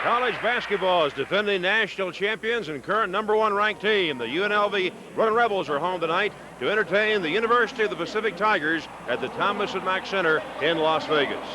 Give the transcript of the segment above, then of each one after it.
College basketball is defending national champions and current #1 ranked team. The UNLV Running Rebels are home tonight to entertain the University of the Pacific Tigers at the Thomas & Mack Center in Las Vegas.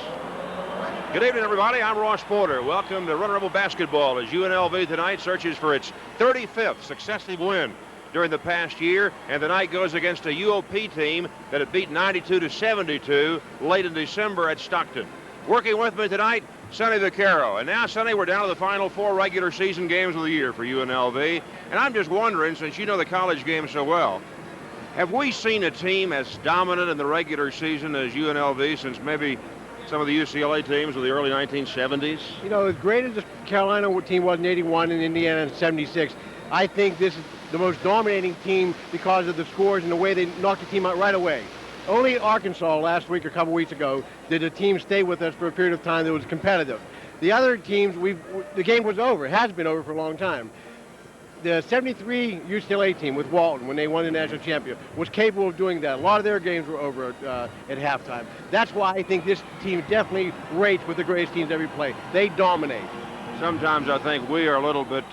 Good evening, everybody. I'm Ross Porter. Welcome to Running Rebel basketball as UNLV tonight searches for its 35th successive win during the past year, and the night goes against a UOP team that had beat 92-72 late in December at Stockton. Working with me tonight, Sonny Vaccaro. And now, Sonny, we're down to the final 4 regular season games of the year for UNLV. And I'm just wondering, since you know the college game so well, have we seen a team as dominant in the regular season as UNLV since maybe some of the UCLA teams of the early 1970s? You know, as great as the Carolina team was in '81 and Indiana in '76, I think this is the most dominating team because of the scores and the way they knocked the team out right away. Only Arkansas last week or a couple weeks ago did a team stay with us for a period of time that was competitive. The other teams, the game was over. It has been over for a long time. The '73 UCLA team with Walton, when they won the national championship, was capable of doing that. A lot of their games were over at halftime. That's why I think this team definitely rates with the greatest teams ever played. They dominate. Sometimes I think we are a little bit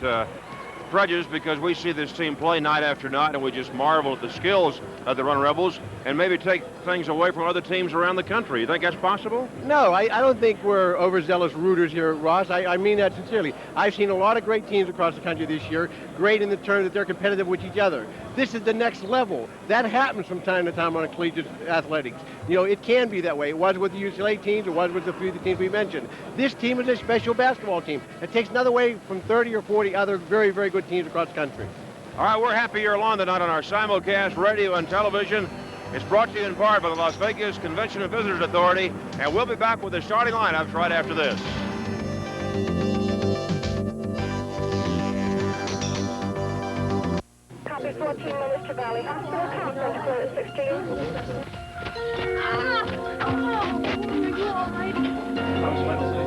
prejudiced because we see this team play night after night and we just marvel at the skills of the Running Rebels and maybe take things away from other teams around the country. You think that's possible? No, I don't think we're overzealous rooters here, Ross. I mean that sincerely. I've seen a lot of great teams across the country this year, great in the terms that they're competitive with each other. This is the next level. That happens from time to time on collegiate athletics. You know, it can be that way. It was with the UCLA teams, it was with the few of the teams we mentioned. This team is a special basketball team. It takes another way from 30 or 40 other very, very good teams across the country. All right, we're happy you're along tonight on our simulcast radio and television. It's brought to you in part by the Las Vegas Convention and Visitors Authority, and we'll be back with the starting lineups right after this. Copy 14 minutes to Valley Hospital, conference clear at 16.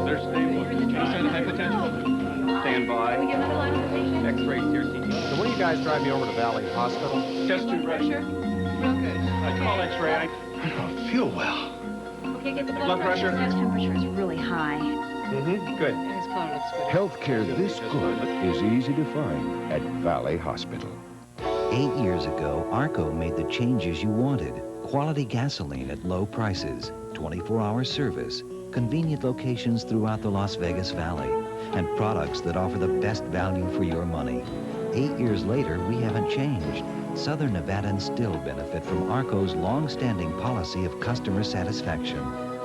They're stable. Any sign of hypotension? Stand by. Can we get another line of the patient? X-rays, CT. So when do you guys drive me over to Valley Hospital? Chest tube pressure. Real good. I call X-ray. I don't feel well. Okay, get the Blood pressure. His temperature is really high. Good. His color looks good. Healthcare this good is easy to find at Valley Hospital. 8 years ago, ARCO made the changes you wanted. Quality gasoline at low prices, 24-hour service, convenient locations throughout the Las Vegas Valley, and products that offer the best value for your money. 8 years later, we haven't changed. Southern Nevadans still benefit from ARCO's long-standing policy of customer satisfaction.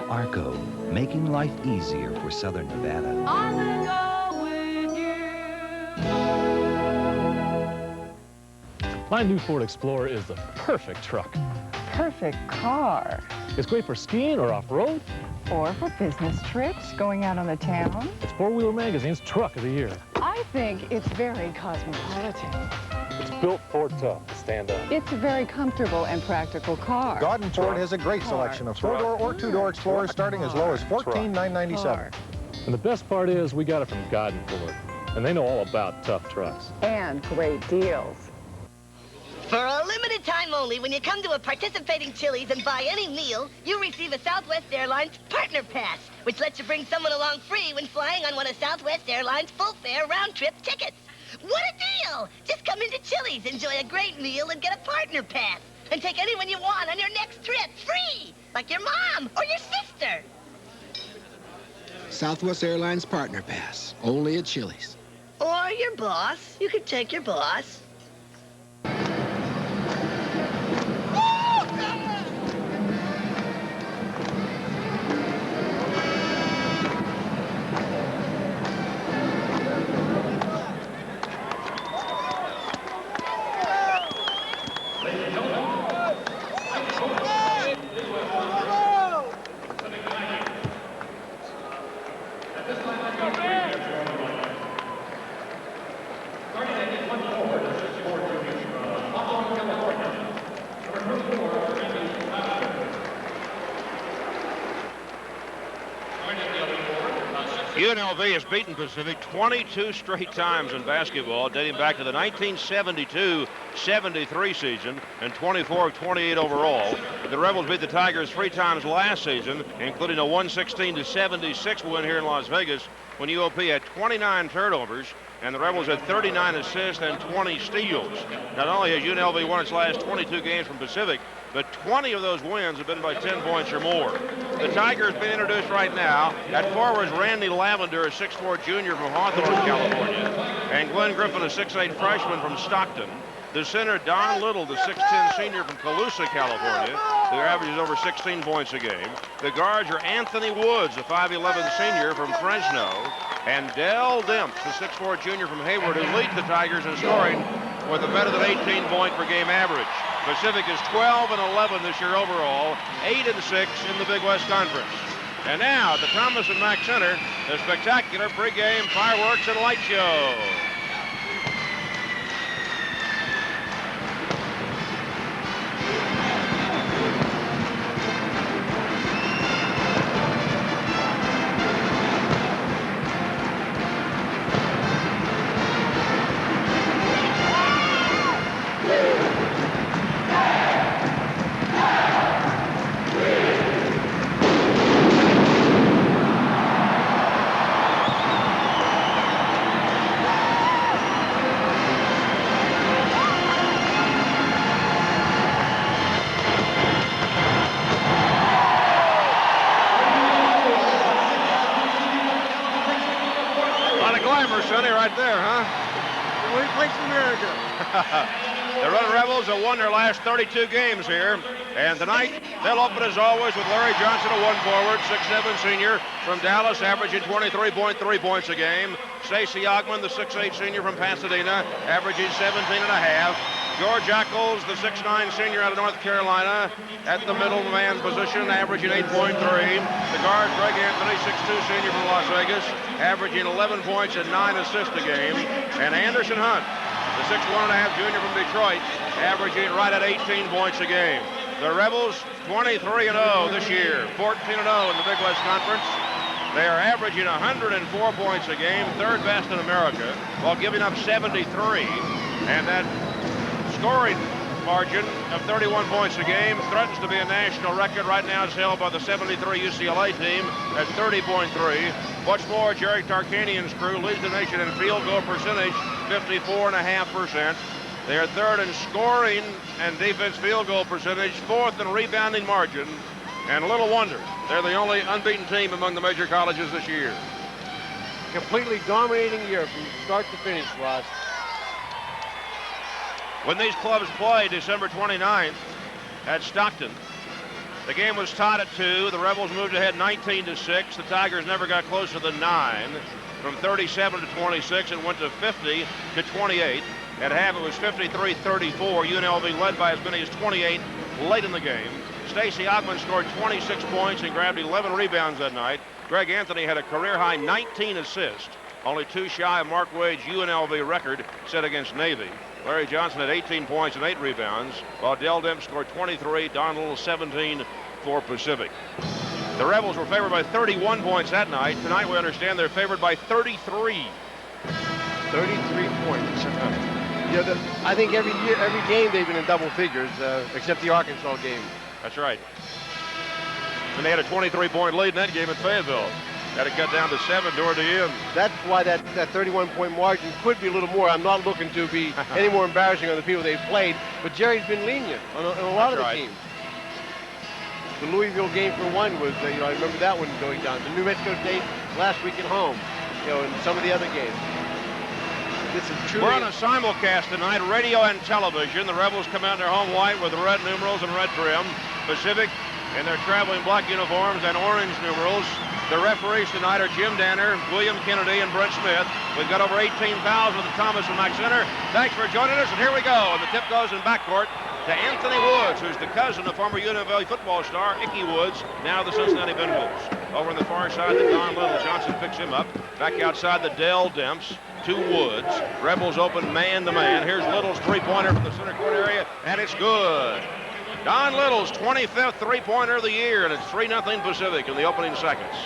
ARCO, making life easier for Southern Nevada. I will go with you. My new Ford Explorer is the perfect truck. Perfect car. It's great for skiing or off-road. Or for business trips, going out on the town. It's Four Wheeler Magazine's Truck of the Year. I think it's very cosmopolitan. It's built Ford tough to stand up. It's a very comfortable and practical car. Godden Ford has a great selection of 4-door or 2-door Explorers starting as low as $14,997. And the best part is we got it from Godden Ford. And they know all about tough trucks. And great deals. For a limited time only, when you come to a participating Chili's and buy any meal, you receive a Southwest Airlines Partner Pass, which lets you bring someone along free when flying on one of Southwest Airlines' full-fare round-trip tickets. What a deal! Just come into Chili's, enjoy a great meal, and get a Partner Pass. And take anyone you want on your next trip, free! Like your mom or your sister. Southwest Airlines Partner Pass, only at Chili's. Or your boss. You could take your boss. Starting at 1 forward. UNLV has beaten Pacific 22 straight times in basketball, dating back to the 1972-73 season and 24 of 28 overall. The Rebels beat the Tigers 3 times last season, including a 116-76 win here in Las Vegas when UOP had 29 turnovers and the Rebels had 39 assists and 20 steals. Not only has UNLV won its last 22 games from Pacific, but 20 of those wins have been by 10 points or more. The Tigers being introduced right now. At forwards, Randy Lavender, a 6'4 junior from Hawthorne, California, and Glenn Griffin, a 6'8 freshman from Stockton. The center, Don Little, the 6'10 senior from Colusa, California, who averages over 16 points a game. The guards are Anthony Woods, a 5'11 senior from Fresno, and Dell Demps, the 6'4 junior from Hayward, who leads the Tigers in scoring with a better than 18 point per game average. Pacific is 12-11 this year overall, 8-6 in the Big West Conference. And now at the Thomas and Mack Center, the spectacular pregame fireworks and light show. Right there, huh? Only place in America. The Running Rebels have won their last 32 games here, and tonight they'll open as always with Larry Johnson, a 1 forward, 6'7 senior from Dallas, averaging 23.3 points a game. Stacey Ogman, the 6'8 senior from Pasadena, averaging 17.5. George Eccles, the 6'9 senior out of North Carolina, at the middle man position, averaging 8.3. The guard, Greg Anthony, 6'2 senior from Las Vegas, averaging 11 points and 9 assists a game. And Anderson Hunt, the 6'1.5 junior from Detroit, averaging right at 18 points a game. The Rebels, 23-0 this year, 14-0 in the Big West Conference. They are averaging 104 points a game, 3rd best in America, while giving up 73. And that scoring margin of 31 points a game threatens to be a national record. Right now it's held by the 73 UCLA team at 30.3. What's more, Jerry Tarkanian's crew leads the nation in field goal percentage, 54.5%. They are 3rd in scoring and defense field goal percentage, 4th in rebounding margin, and little wonder they're the only unbeaten team among the major colleges this year. Completely dominating year from start to finish, Ross. When these clubs played December 29th at Stockton, the game was tied at 2. The Rebels moved ahead 19-6. The Tigers never got closer than 9. From 37 to 26, it went to 50 to 28. At half, it was 53-34. UNLV led by as many as 28 late in the game. Stacey Ogman scored 26 points and grabbed 11 rebounds that night. Greg Anthony had a career-high 19 assists, only 2 shy of Mark Wade's UNLV record set against Navy. Larry Johnson had 18 points and 8 rebounds, while Dell Demps scored 23, Don Little 17 for Pacific. The Rebels were favored by 31 points that night. Tonight we understand they're favored by 33. 33 points. I think every game they've been in double figures, except the Arkansas game. That's right. And they had a 23-point lead in that game at Fayetteville. Had to cut down to 7 toward the end. That's why that 31-point margin could be a little more. I'm not looking to be any more embarrassing on the people they've played, but Jerry's been lenient on a lot of the teams. The Louisville game, for one, was, I remember that one going down. The New Mexico State last week at home, and some of the other games. This is truly... We're on a simulcast tonight, radio and television. The Rebels come out in their home white with red numerals and red trim. Pacific in their traveling black uniforms and orange numerals. The referees tonight are Jim Danner, William Kennedy, and Brent Smith. We've got over 18,000 at the Thomas and Mack Center. Thanks for joining us, and here we go. And the tip goes in backcourt to Anthony Woods, who's the cousin of former UNLV football star Ickey Woods, now the Cincinnati Bengals. Over on the far side, the Don Little. Johnson picks him up. Back outside, the Dell Demps to Woods. Rebels open man-to-man. Here's Little's three-pointer from the center court area, and it's good. Don Little's 25th three-pointer of the year, and it's 3-0 Pacific in the opening seconds.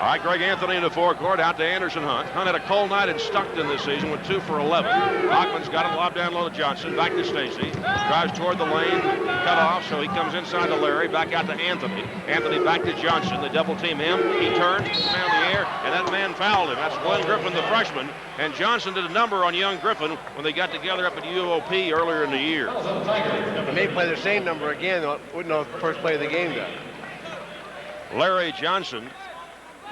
right, Greg Anthony in the forecourt, out to Anderson Hunt. Hunt had a cold night in Stockton this season with 2 for 11. Hockman's got it, lob down low to Johnson, back to Stacy. Drives toward the lane, cut off, so he comes inside to Larry, back out to Anthony. Anthony back to Johnson. They double team him. He turns, puts the man in the air, and that man fouled him. That's Glenn Griffin, the freshman. And Johnson did a number on young Griffin when they got together up at UOP earlier in the year. They may play the same number again. Wouldn't know the first play of the game, though. Larry Johnson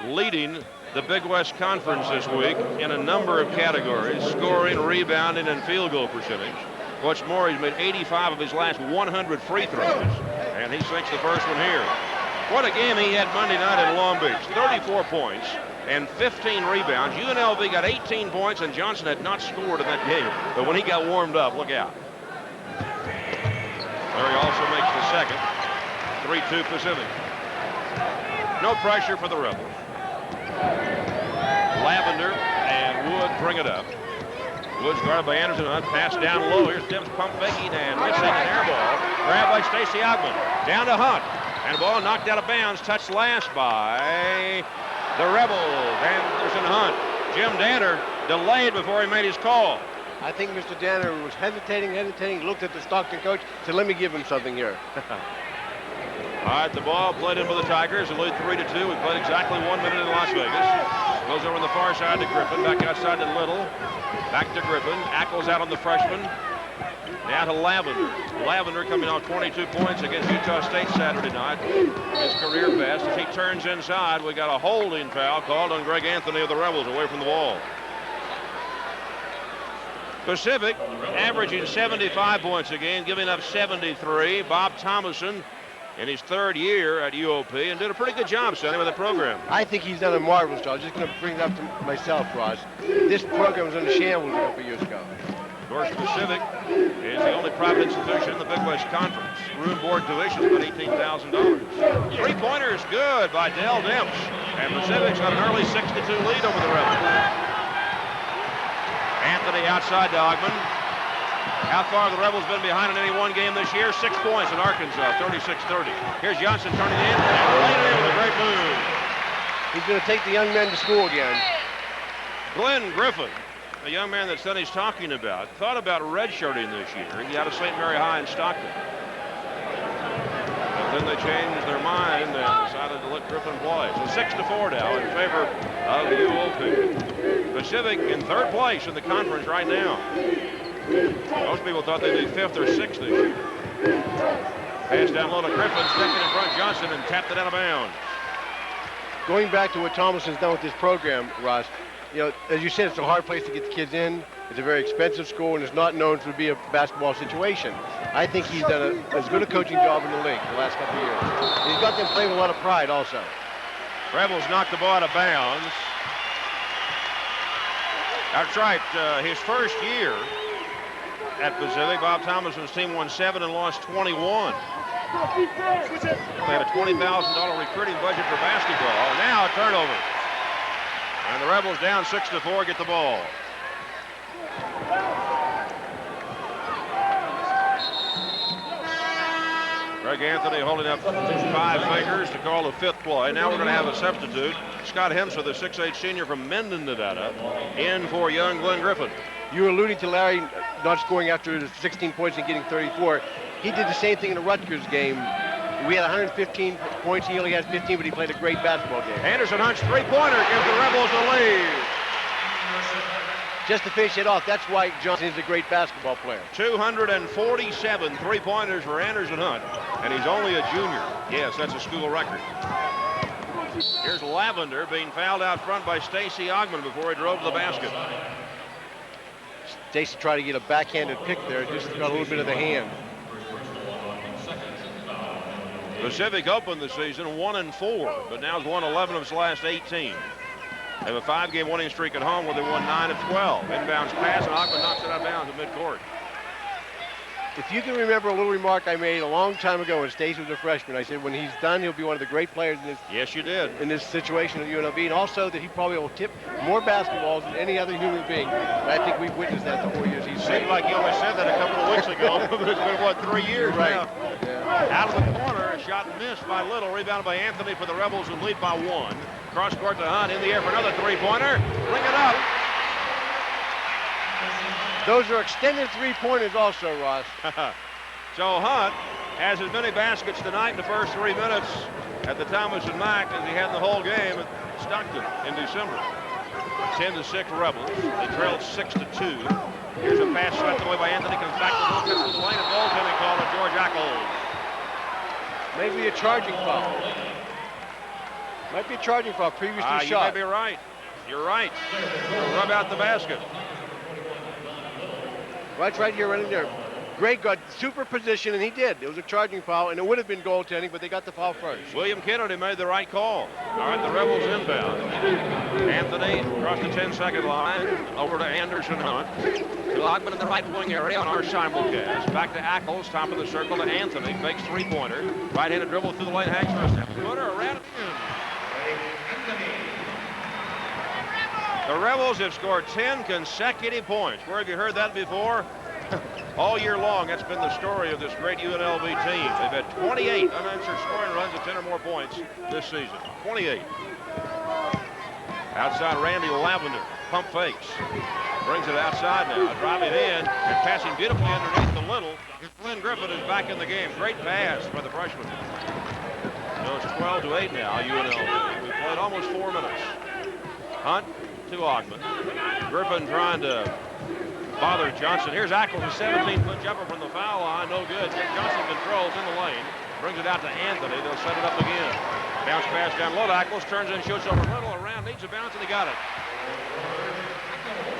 leading the Big West Conference this week in a number of categories: scoring, rebounding, and field goal percentage. What's more, he's made 85 of his last 100 free throws, and he sinks the first one here. What a game he had Monday night in Long Beach. 34 points and 15 rebounds. UNLV got 18 points, and Johnson had not scored in that game. But when he got warmed up, look out. Larry also makes the second. 3-2 Pacific. No pressure for the Rebels. Lavender and Wood bring it up. Wood's guarded by Anderson Hunt. Pass down low. Here's Tim's pump faking and missing an air ball. Grabbed by Stacy Ogman. Down to Hunt. And the ball knocked out of bounds. Touched last by the Rebels. Anderson Hunt. Jim Danner delayed before he made his call. I think Mr. Danner was hesitating, looked at the Stockton coach, said, let me give him something here. All right, the ball played in by the Tigers. They lead 3-2. We played exactly 1 minute in Las Vegas. Goes over on the far side to Griffin. Back outside to Little. Back to Griffin. Ackles out on the freshman. Now to Lavender. Lavender coming off 22 points against Utah State Saturday night. His career best. As he turns inside, we got a holding foul called on Greg Anthony of the Rebels away from the ball. Pacific averaging 75 points a game, giving up 73. Bob Thomason in his 3rd year at UOP, and did a pretty good job, Sonny, with the program. I think he's done a marvelous job. I'm just going to bring it up to myself, Ross. This program was in a shambles a couple years ago. Of course, Pacific is the only private institution in the Big West Conference. Room board tuition is about $18,000. Three-pointer is good by Dell Demps, and Pacific's got an early 6-2 lead over the Rebels. Anthony outside to Ogman. How far have the Rebels been behind in any one game this year? 6 points in Arkansas, 36-30. Here's Johnson turning in, and laid it in with a great move. He's going to take the young men to school again. Glenn Griffin, a young man that Sonny's talking about, thought about redshirting this year. He got to St. Mary High in Stockton. But then they changed their mind and decided to let Griffin play. So 6-4 now in favor of UOP. Pacific in 3rd place in the conference right now. Most people thought they'd be 5th or 6th this year. Pass down low to Griffin, stepping in front Johnson and tapped it out of bounds. Going back to what Thomason's done with this program, Ross, you know, as you said, it's a hard place to get the kids in. It's a very expensive school, and it's not known to be a basketball situation. I think he's done as good a coaching job in the league the last couple of years. And he's got them playing with a lot of pride also. Rebels knocked the ball out of bounds. That's right, his first year at Pacific, Bob Thomason's team won 7 and lost 21. They had a $20,000 recruiting budget for basketball. Now a turnover. And the Rebels down 6-4, get the ball. Greg Anthony holding up 5 fingers to call the 5th play. Now we're going to have a substitute. Scott Hemser, the 6'8 senior from Mendon, Nevada, in for young Glenn Griffin. You were alluding to Larry not scoring after his 16 points and getting 34. He did the same thing in the Rutgers game. We had 115 points. He only had 15, but he played a great basketball game. Anderson Hunt's three-pointer gives the Rebels the lead. Just to finish it off, that's why Johnson is a great basketball player. 247 three-pointers for Anderson Hunt, and he's only a junior. Yes, that's a school record. Here's Lavender being fouled out front by Stacy Ogman before he drove to the basket. Stacy tried to get a backhanded pick there, just got a little bit of the hand. Pacific opened the season 1-4, but now has won 11 of its last 18. They have a 5-game winning streak at home where they won 9 of 12. Inbounds pass, and Ogman knocks it out of bounds at midcourt. If you can remember a little remark I made a long time ago when Stacy was a freshman, I said when he's done, he'll be one of the great players in this. Yes, you did. In this situation at UNLV, and also that he probably will tip more basketballs than any other human being. And I think we've witnessed that the 4 years he's played. Seemed like you only said that a couple of weeks ago, but it's been, what, 3 years right now? Yeah. Out of the corner, a shot missed by Little, rebounded by Anthony for the Rebels, who lead by 1. Cross court to Hunt. In the air for another three-pointer. Bring it up. Those are extended three-pointers also, Ross. So Hunt has as many baskets tonight in the first 3 minutes at the Thomas and Mack as he had in the whole game at Stockton in December. 10-6 Rebels. They trailed 6-2. Here's a pass swept away by Anthony. Comes back to Wilkins to the lane. A goaltending call on George Ackles. Maybe a charging foul. Might be a charging foul. Previously You shot. may be right. You're right. Rub out the basket. Right here, right in there. Gray got super position, and he did. It was a charging foul, and it would have been goaltending, but they got the foul first. William Kennedy made the right call. All right, the Rebels inbound. Anthony across the 10-second line. Over to Anderson Hunt. To Ogman in the right wing area on our simulcast. Back to Ackles, top of the circle to Anthony. Fakes three-pointer. Right-handed dribble through the lane. Hangs for a step-footer around. The Rebels have scored 10 consecutive points. Where have you heard that before? All year long, that's been the story of this great UNLV team. They've had 28 unanswered scoring runs of 10 or more points this season. 28. Outside Randy Lavender. Pump fakes. Brings it outside now. Driving in and passing beautifully underneath the Little. Glenn Griffin is back in the game. Great pass by the freshman. So it's 12-8 now, UNLV. We've played almost 4 minutes. Hunt to Ogman. Griffin trying to bother Johnson. Here's Ackles, a 17-foot jumper from the foul line. No good. Johnson controls in the lane. Brings it out to Anthony. They'll set it up again. Bounce pass down low to Ackles. Turns in, shoots over Little. Around, needs a bounce, and he got it.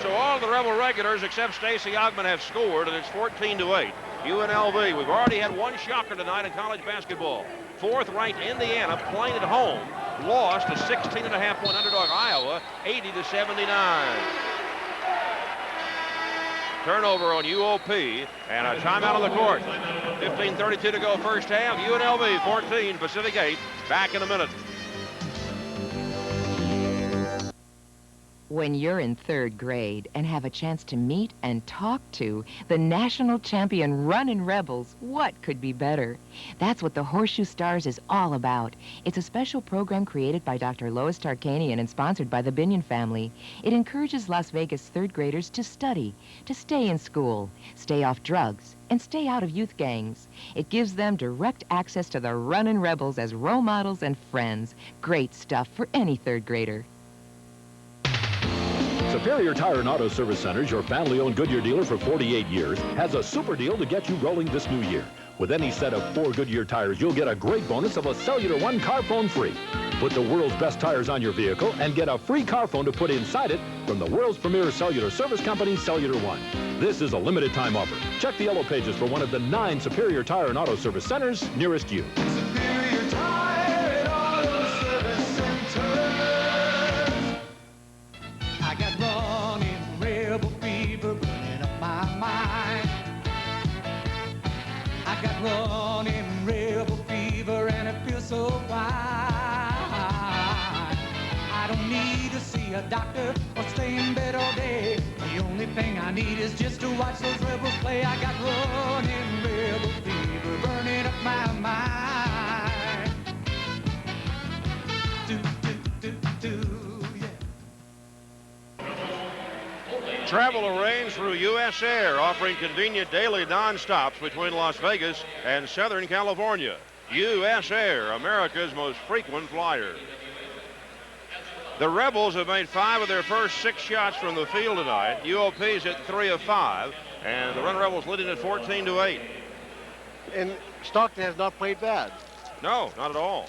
So all the Rebel regulars except Stacy Ogman have scored, and it's 14-8. UNLV, we've already had one shocker tonight in college basketball. Fourth-ranked Indiana playing at home. Lost to 16.5-point underdog Iowa, 80-79. Turnover on UOP and a timeout on the court. 15:32 to go first half. UNLV 14, Pacific 8. Back in a minute. When you're in third grade and have a chance to meet and talk to the national champion running Rebels, what could be better? That's what the Horseshoe Stars is all about. It's a special program created by Dr. Lois Tarkanian and sponsored by the Binion family. It encourages Las Vegas third graders to study, to stay in school, stay off drugs, and stay out of youth gangs. It gives them direct access to the running Rebels as role models and friends. Great stuff for any third grader. Superior Tire and Auto Service Centers, your family-owned Goodyear dealer for 48 years, has a super deal to get you rolling this new year. With any set of 4 Goodyear tires, you'll get a great bonus of a Cellular One car phone free. Put the world's best tires on your vehicle and get a free car phone to put inside it from the world's premier cellular service company, Cellular One. This is a limited time offer. Check the yellow pages for one of the 9 Superior Tire and Auto Service Centers nearest you. Superior Tire and Auto Service Centers. I got running rebel fever burning up my mind. I got running rebel fever and it feels so fine. I don't need to see a doctor or stay in bed all day. The only thing I need is just to watch those rebels play. I got running rebel fever burning up my mind. Do, do, do, do, yeah. Travel arranged through U.S. Air, offering convenient daily non-stops between Las Vegas and Southern California. U.S. Air, America's most frequent flyer. The Rebels have made 5 of their first 6 shots from the field tonight. UOP's at 3 of 5, and the Run Rebels leading at 14-8. And Stockton has not played bad. No, not at all.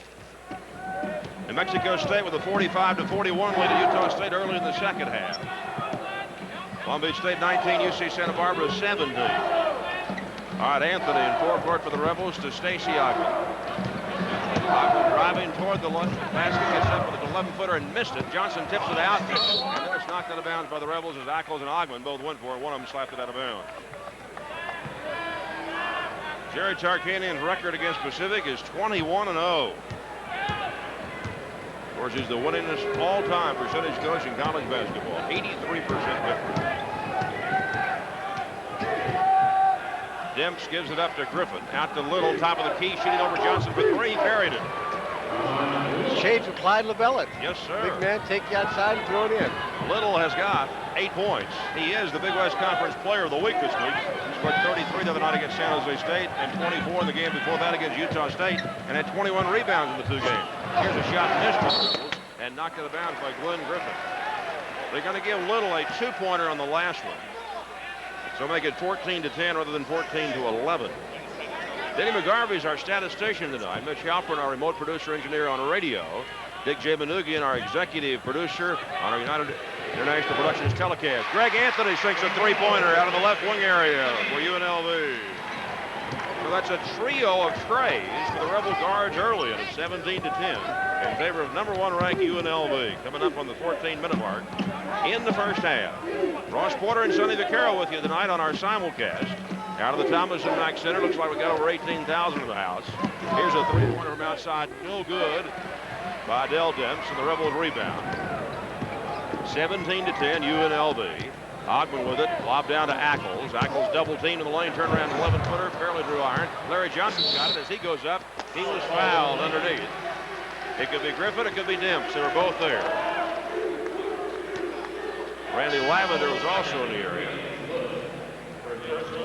New Mexico State with a 45-41 lead at Utah State early in the second half. Long Beach State 19, UC Santa Barbara 17. All right, Anthony in forecourt for the Rebels to Stacy Ogman. Ogman driving toward the basket, gets up with an 11-footer and missed it. Johnson tips it out, and then it's knocked out of bounds by the Rebels as Ackles and Ogman both went for it. One of them slapped it out of bounds. Jerry Tarkanian's record against Pacific is 21-0. Of course, he's the winningest all-time percentage coach in college basketball. 83% victory. Demps gives it up to Griffin. Out to Little, top of the key, shooting over Johnson for 3. He carried it. Shades of Clyde Lovellette. Yes, sir. Big man, take you outside and throw it in. Little has got 8 points. He is the Big West Conference Player of the Week this week. He scored 33 the other night against San Jose State and 24 in the game before that against Utah State, and had 21 rebounds in the 2 games. Here's a shot missed and knocked out of bounds by Glenn Griffin. They're going to give Little a 2-pointer on the last one. So make it 14-10 rather than 14-11. Denny McGarvey's our statistician tonight. Mitch Halpern, our remote producer engineer on radio. Dick J. Manugian, our executive producer on our United International Productions telecast. Greg Anthony sinks a 3-pointer out of the left wing area for UNLV. So that's a trio of trays for the Rebel Guards early, and it's 17-10 in favor of number 1 ranked UNLV. Coming up on the 14-minute mark in the first half. Ross Porter and Sonny Vaccaro with you tonight on our simulcast. Out of the Thomas and Mack Center, looks like we got over 18,000 in the house. Here's a 3-pointer from outside, no good by Dell Demps, and the Rebels rebound. 17-10 UNLV. Ogman with it, lob down to Ackles. Ackles double teamed in the lane, turn around 11-footer, barely drew iron. Larry Johnson's got it as he goes up. He was fouled underneath. It could be Griffin, it could be Demps. They were both there. Randy Lavender was also in the area.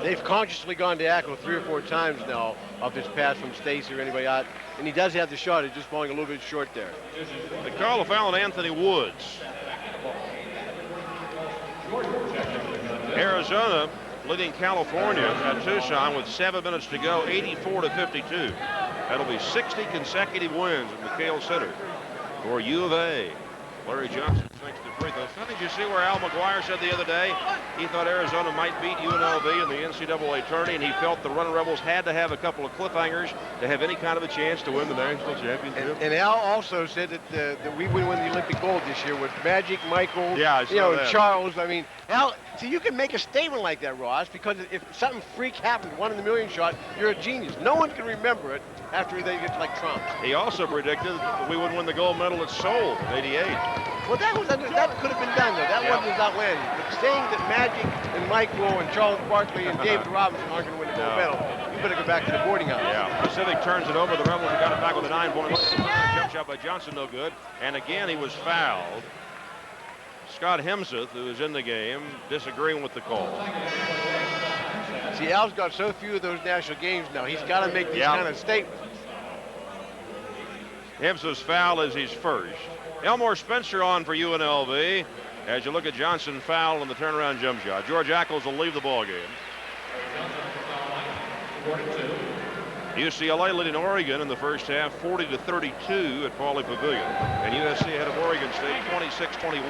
They've consciously gone to Ackles 3 or 4 times now off this pass from Stacy or anybody out. And he does have the shot. It's just falling a little bit short there. They call a foul on Anthony Woods. Arizona leading California at Tucson with 7 minutes to go, 84-52. That'll be 60 consecutive wins at McHale Center for U of A. Larry Johnson makes the free throw. Did you see where Al McGuire said the other day he thought Arizona might beat UNLV in the NCAA tourney, and he felt the Running Rebels had to have a couple of cliffhangers to have any kind of a chance to win the national championship? And Al also said that we would win the Olympic gold this year with Magic, Michael, yeah, I saw that. Charles. I mean, Al, so you can make a statement like that, Ross, because if something freak happened, 1 in a million shot, you're a genius. No one can remember it after they get like Trump. He also predicted that we would win the gold medal at Seoul in '88. Well, that could have been done, though. That wasn't as outlandish. But saying that Magic and Michael and Charles Barkley and David Robinson aren't going to win the gold medal, you better go back to the boarding house. Yeah. Pacific turns it over. The Rebels have got it back with a 9-point lead. Jump shot by Johnson, no good. And again, he was fouled. Scott Hemseth, who is in the game, disagreeing with the call. See, Al's got so few of those national games now. He's got to make these kind of statements. Hemseth's foul is his first. Elmore Spencer on for UNLV. As you look at Johnson foul on the turnaround jump shot. George Ackles will leave the ball game. UCLA leading Oregon in the first half 40-32 at Pauley Pavilion. And USC ahead of Oregon State 26-21.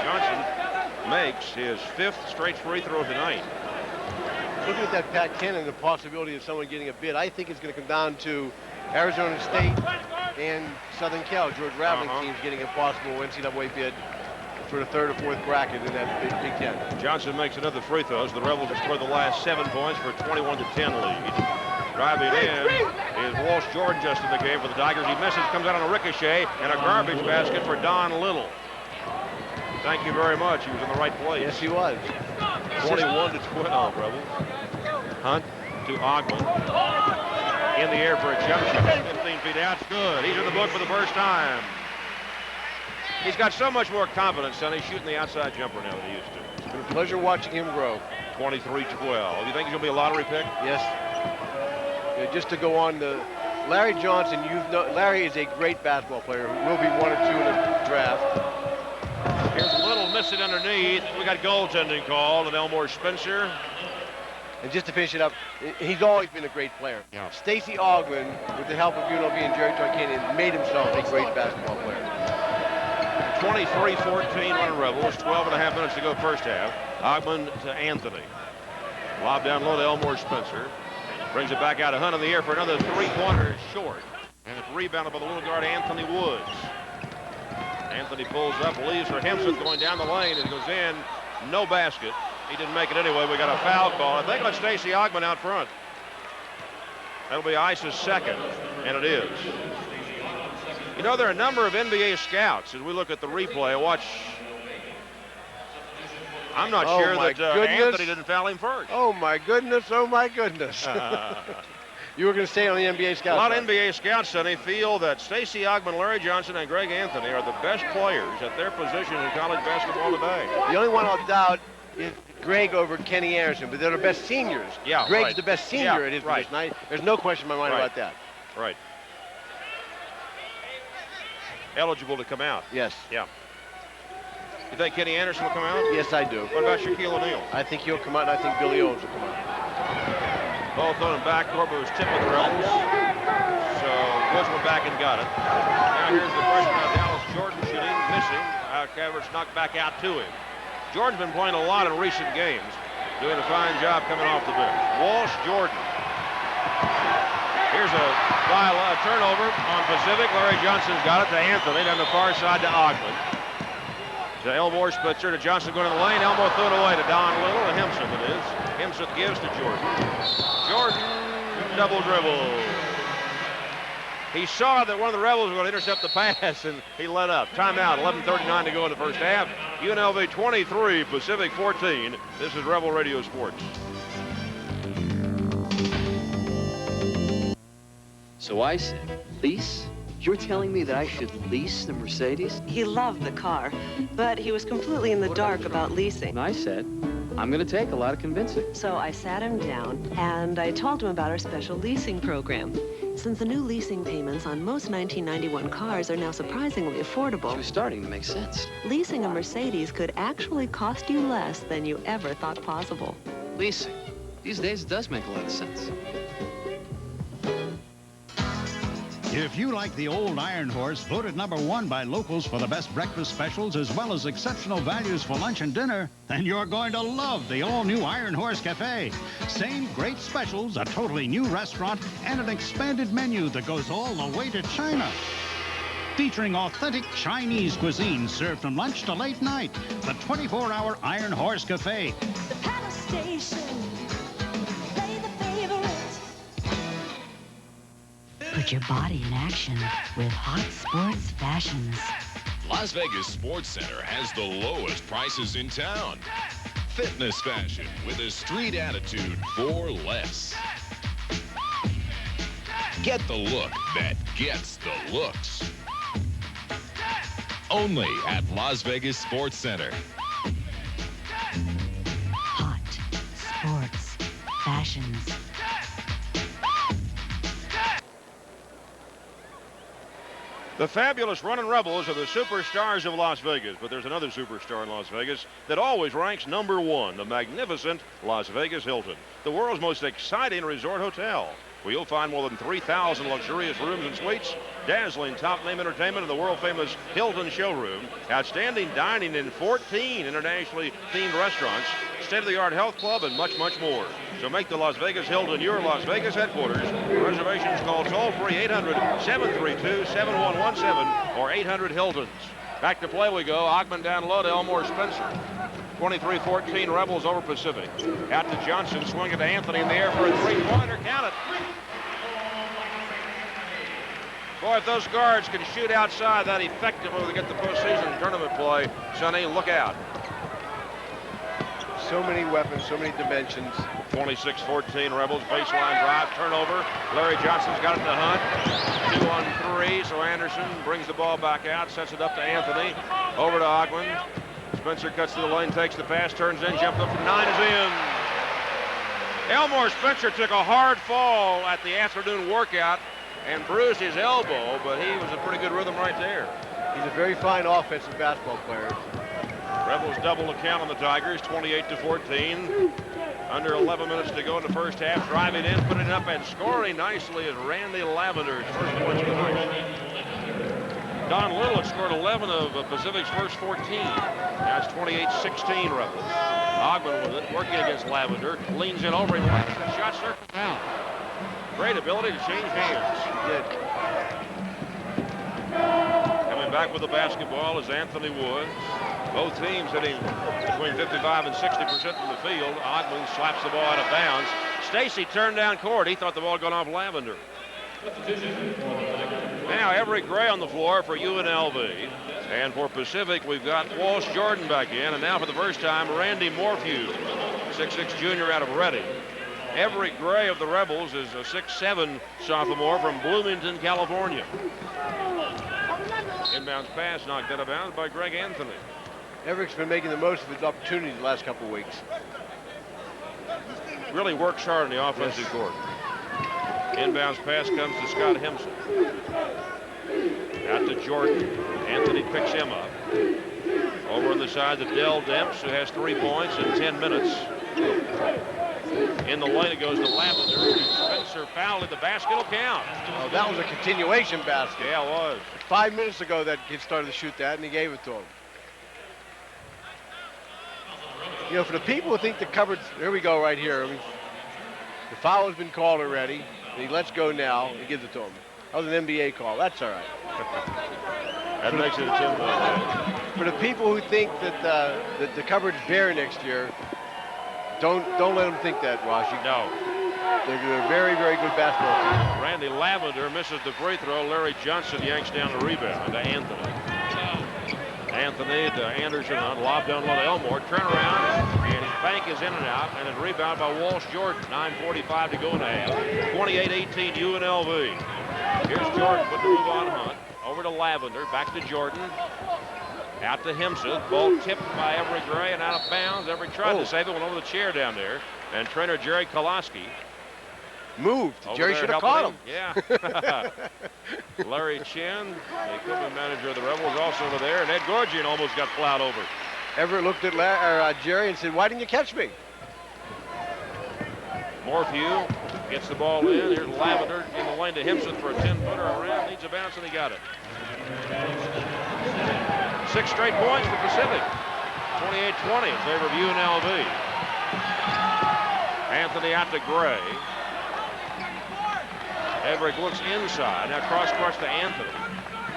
Johnson makes his 5th straight free throw tonight. Looking at that Pac-10 and the possibility of someone getting a bid, I think it's going to come down to Arizona State and Southern Cal. George Raveling team's getting a possible NCAA bid for the 3rd or 4th bracket in that Big Ten. Johnson makes another free throw. The Rebels have scored the last 7 points for a 21-10 lead. Driving in is Walsh Jordan just in the game for the Tigers. He misses, comes out on a ricochet, and a garbage basket for Don Little. Thank you very much. He was in the right place. Yes, he was. 21-12, Rebels. Hunt to Ogman. In the air for a jump shot. 15 feet out. Good. He's in the book for the first time. He's got so much more confidence, Sonny, shooting the outside jumper now than he used to. It's been a pleasure watching him grow. 23-12. You think he's going to be a lottery pick? Yes. Yeah, just to go on to Larry Johnson, Larry is a great basketball player who will be 1 or 2 in the draft. Here's Little missing underneath. We got goaltending called and Elmore Spencer. And just to finish it up, he's always been a great player. Yeah. Stacey Ogman, with the help of UNLV and Jerry Tarkanian, made himself a great basketball player. 23-14 on the Rebels. 12.5 minutes to go first half. Ogman to Anthony. Lob down low to Elmore Spencer. Brings it back out to Hunt in the air for another 3-pointer short. And it's rebounded by the little guard Anthony Woods. Anthony pulls up, leaves for Hemseth going down the lane. It goes in. No basket. He didn't make it anyway. We got a foul call. I think let Stacey Ogman out front. That'll be Ice's 2nd, and it is. You know, there are a number of NBA scouts as we look at the replay. Watch. I'm not sure that Anthony didn't foul him first. Oh, my goodness. Oh, my goodness. You were going to say on the NBA scouts. A lot of NBA scouts, Sonny, feel that Stacey Ogman, Larry Johnson, and Greg Anthony are the best players at their position in college basketball today. The only one I'll doubt is Greg over Kenny Anderson, but they're the best seniors. Yeah, Greg's right. the best senior at his right. position. There's no question in my mind about that. Right. Eligible to come out. Yes. Yeah. You think Kenny Anderson will come out? Yes, I do. What about Shaquille O'Neal? I think he'll come out, and I think Billy Owens will come out. Both on him backcourt, but it was tipped with the rebels. So Woods went back and got it. Now here's the freshman of Dallas, Jordan, shooting, missing. Cavert's knocked back out to him. Jordan's been playing a lot in recent games, doing a fine job coming off the bench. Walsh, Jordan. Here's a turnover on Pacific. Larry Johnson's got it to Anthony, down the far side to Ogman. To Elmore Spitzer, to Johnson going to the lane. Elmore threw it away to Don Little, to Hemseth it is. Hemseth gives to Jordan. Jordan, double dribble. He saw that one of the Rebels was going to intercept the pass, and he let up. Timeout, 11:39 to go in the first half. UNLV 23, Pacific 14. This is Rebel Radio Sports. So I said, lease? You're telling me that I should lease the Mercedes? He loved the car, but he was completely in the dark about leasing. And I said, I'm going to take a lot of convincing. So I sat him down, and I told him about our special leasing program. Since the new leasing payments on most 1991 cars are now surprisingly affordable, It was starting to make sense. leasing a Mercedes could actually cost you less than you ever thought possible. Leasing. These days it does make a lot of sense. If you like the old Iron Horse, voted #1 by locals for the best breakfast specials as well as exceptional values for lunch and dinner, then you're going to love the all-new Iron Horse Cafe. Same great specials, a totally new restaurant, and an expanded menu that goes all the way to China. Featuring authentic Chinese cuisine served from lunch to late night. The 24-hour Iron Horse Cafe. The Palace Station. Play the favorite. Put your body in action with Hot Sports Fashions. Las Vegas Sports Center has the lowest prices in town. Fitness fashion with a street attitude for less. Get the look that gets the looks. Only at Las Vegas Sports Center. Hot Sports Fashions. The fabulous running Rebels are the superstars of Las Vegas, but there's another superstar in Las Vegas that always ranks #1, the magnificent Las Vegas Hilton, the world's most exciting resort hotel, where you'll find more than 3,000 luxurious rooms and suites, dazzling top-name entertainment in the world-famous Hilton showroom, outstanding dining in 14 internationally themed restaurants, state-of-the-art health club, and much, much more. So make the Las Vegas Hilton your Las Vegas headquarters. For reservations, call toll-free 800-732-7117 or 800-HILTONS. Back to play we go. Ogman down low to Elmore Spencer. 23-14 Rebels over Pacific. Out to Johnson, swing it to Anthony in the air for a three-pointer. Count it. Boy, if those guards can shoot outside that effectively to get the postseason tournament play, Sonny, look out. So many weapons, so many dimensions. 26-14 Rebels, baseline drive, turnover. Larry Johnson's got it to Hunt. 2 on 3, so Anderson brings the ball back out, sets it up to Anthony. Over to Ogman. Spencer cuts to the lane, takes the pass, turns in, jump up from 9 is in. Elmore Spencer took a hard fall at the afternoon workout and bruised his elbow, but he was in pretty good rhythm right there. He's a very fine offensive basketball player. Rebels double the count on the Tigers, 28-14. Under 11 minutes to go in the first half. Driving in, putting it up, and scoring nicely is Randy Lavender's first points of the night. Don Little had scored 11 of Pacific's first 14. Now it's 28-16 Rebels. Ogman with it, working against Lavender. Leans in over him, the shot circles out. Great ability to change hands. He did. Coming back with the basketball is Anthony Woods. Both teams hitting between 55 and 60% from the field. Ogman slaps the ball out of bounds. Stacy turned down court. He thought the ball had gone off Lavender. Now Everett Gray on the floor for UNLV. And for Pacific, we've got Walsh Jordan back in. And now for the first time, Randy Morphew, 6'6" junior out of Reading. Everett Gray of the Rebels is a 6'7" sophomore from Bloomington, California. Inbounds pass knocked out of bounds by Greg Anthony. Everett's been making the most of his opportunities the last couple of weeks. Really works hard on the offensive court. Inbounds pass comes to Scott Hempson. Out to Jordan. Anthony picks him up. Over on the side to Dell Demps, who has 3 points in 10 minutes. In the lane it goes to Lavender. Spencer fouled at the basket will count. Oh, that was a continuation basket. Yeah, it was. 5 minutes ago that kid started to shoot that, and he gave it to him. You know, for the people who think the cupboards, here we go right here. I mean, the foul has been called already, and he lets go now. He gives it to him. That was an NBA call. That's all right. That makes it a 10-point. For the people who think that the cupboard's bare next year, don't let them think that, Rossi. No. They're a very, very good basketball team. Randy Lavender misses the free throw. Larry Johnson yanks down the rebound to Anthony. Anthony to Anderson on lob down low to Elmore. Turn around, and his bank is in and out, and it's rebounded by Walsh Jordan. 9:45 to go in the half. 28-18 UNLV. Here's Jordan with the move on Hunt. Over to Lavender, back to Jordan. Out to Hempson. Ball tipped by Everett Gray and out of bounds. Everett tried to save it, went over the chair down there. And trainer Jerry Kolaski moved. Jerry should have caught him. Yeah. Larry Chin, the equipment manager of the Rebels, also over there. And Ed Gorgian almost got plowed over. Everett looked at Jerry and said, "Why didn't you catch me?" Morphew gets the ball in. Here's Lavender in the lane to Hempson for a 10-footer around. Needs a bounce, and he got it. 6 straight points for Pacific. 28-20 in favor of UNLV. Anthony out to Gray. Everett looks inside. Now cross-court to Anthony.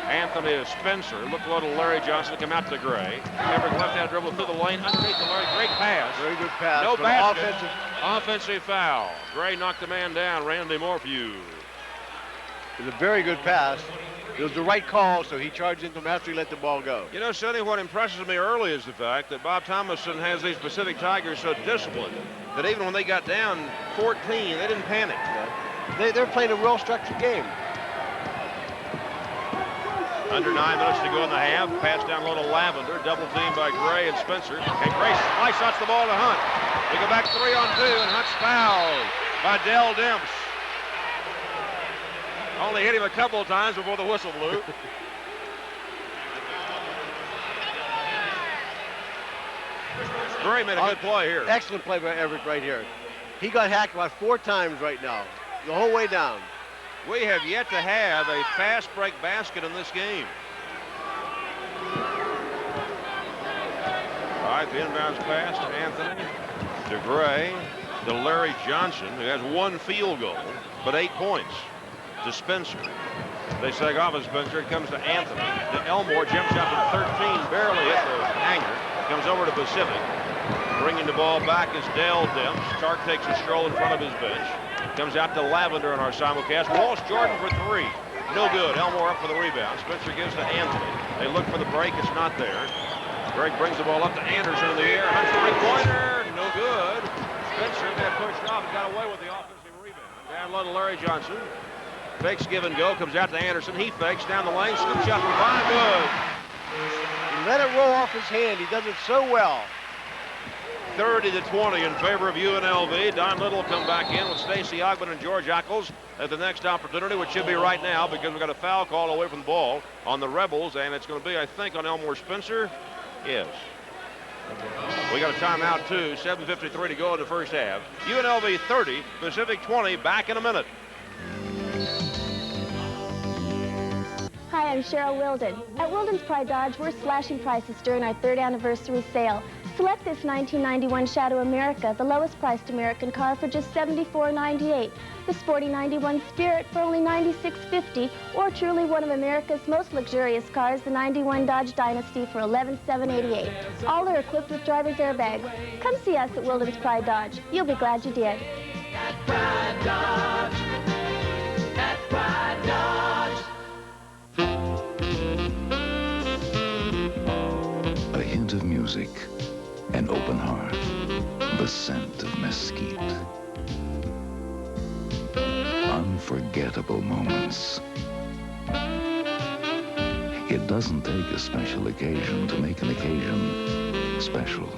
Anthony to Spencer. Look low to Larry Johnson. Come out to Gray. Everett left-hand dribble through the lane. Underneath to Larry. Great pass. Very good pass. No basket. Offensive foul. Gray knocked the man down. Randy Morphew. It was a very good pass. It was the right call, so he charged into him after he let the ball go. You know, Sonny, what impresses me early is the fact that Bob Thomason has these Pacific Tigers so disciplined that even when they got down 14, they didn't panic. They're playing a well-structured game. Under 9 minutes to go in the half. Pass down low to Lavender. Double teamed by Gray and Spencer. And Gray slice shots the ball to Hunt. They go back 3-on-2, and Hunt's fouled by Dell Demps. Only hit him a couple of times before the whistle blew. Gray made a good play here. Excellent play by Everett right here. He got hacked about 4 times right now, the whole way down. We have yet to have a fast break basket in this game. All right, the inbounds pass to Anthony, to Gray, to Larry Johnson, who has 1 field goal, but 8 points. To Spencer. They sag off of Spencer. It comes to Anthony. To Elmore. Jump shot to 13. Barely hit the hanger. Comes over to Pacific. Bringing the ball back is Dale Demps. Stark takes a stroll in front of his bench. Comes out to Lavender in our simulcast. Walsh Jordan for 3. No good. Elmore up for the rebound. Spencer gives to Anthony. They look for the break. It's not there. Greg brings the ball up to Anderson in the air. Hunts the three-pointer. No good. Spencer got pushed off and got away with the offensive rebound. Down low to Larry Johnson. Fakes, give and go, comes out to Anderson. He fakes down the lane, scoop shot from 5, good. He let it roll off his hand. He does it so well. 30-20 in favor of UNLV. Don Little will come back in with Stacy Ogman and George Eccles at the next opportunity, which should be right now because we've got a foul call away from the ball on the Rebels, and it's going to be, I think, on Elmore Spencer. Yes. We got a timeout, too. 7:53 to go in the first half. UNLV 30, Pacific 20, back in a minute. Hi, I'm Cheryl Wilden. At Wilden's Pride Dodge, we're slashing prices during our 3rd anniversary sale. Select this 1991 Shadow America, the lowest priced American car, for just $74.98. The sporty 91 Spirit for only $96.50, or truly one of America's most luxurious cars, the 91 Dodge Dynasty, for $11,788. All are equipped with driver's airbags. Come see us at Wilden's Pride Dodge. You'll be glad you did. At Pride Dodge. At Pride Dodge. A hint of music, an open heart, the scent of mesquite. Unforgettable moments. It doesn't take a special occasion to make an occasion special.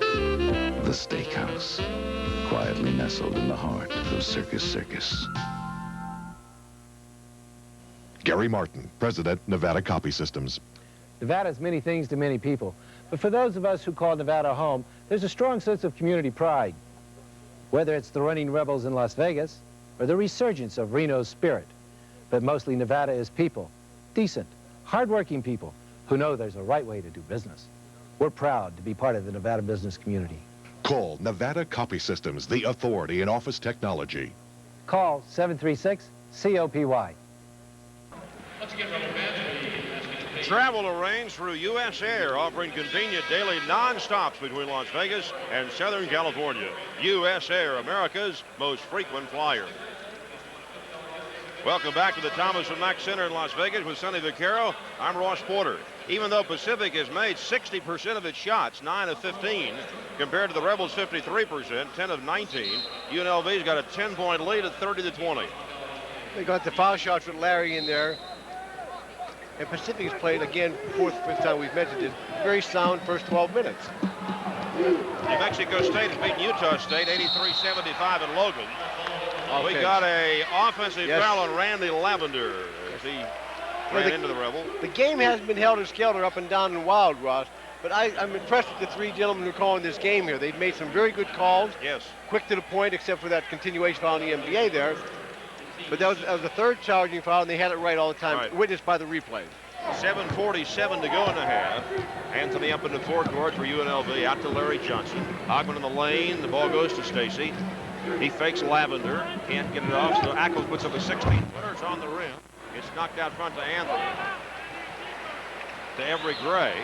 The Steakhouse, quietly nestled in the heart of Circus. Gary Martin, President, Nevada Copy Systems. Nevada is many things to many people, but for those of us who call Nevada home, there's a strong sense of community pride. Whether it's the running rebels in Las Vegas or the resurgence of Reno's spirit, but mostly Nevada is people, decent, hardworking people who know there's a right way to do business. We're proud to be part of the Nevada business community. Call Nevada Copy Systems, the authority in office technology. Call 736-COPY. Travel arranged through U.S. Air, offering convenient daily non-stops between Las Vegas and Southern California. U.S. Air, America's most frequent flyer. Welcome back to the Thomas and Mack Center in Las Vegas with Sonny Vaccaro. I'm Ross Porter. Even though Pacific has made 60% of its shots, 9 of 15, compared to the Rebels' 53%, 10 of 19, UNLV's got a 10-point lead at 30-20. They got the foul shots with Larry in there. And Pacific has played, again, fourth, fifth time we've mentioned it, very sound first 12 minutes. New Mexico State has beaten Utah State 83-75 in Logan. We got a offensive foul on Randy Lavender as he ran into the Rebel. The game hasn't been held as skelter up and down and wild, Ross, but I'm impressed with the three gentlemen who are calling this game here. They've made some very good calls. Yes. Quick to the point, except for that continuation foul in the NBA there. But that was the third charging foul, and they had it right all the time, witnessed by the replay. 7:47 to go in the half. Anthony up in the forecourt for UNLV, out to Larry Johnson. Ogman in the lane, the ball goes to Stacy. He fakes Lavender, can't get it off, so Ackles puts up a 16-footer. It's on the rim. It's knocked out front to Anthony. To Everett Gray.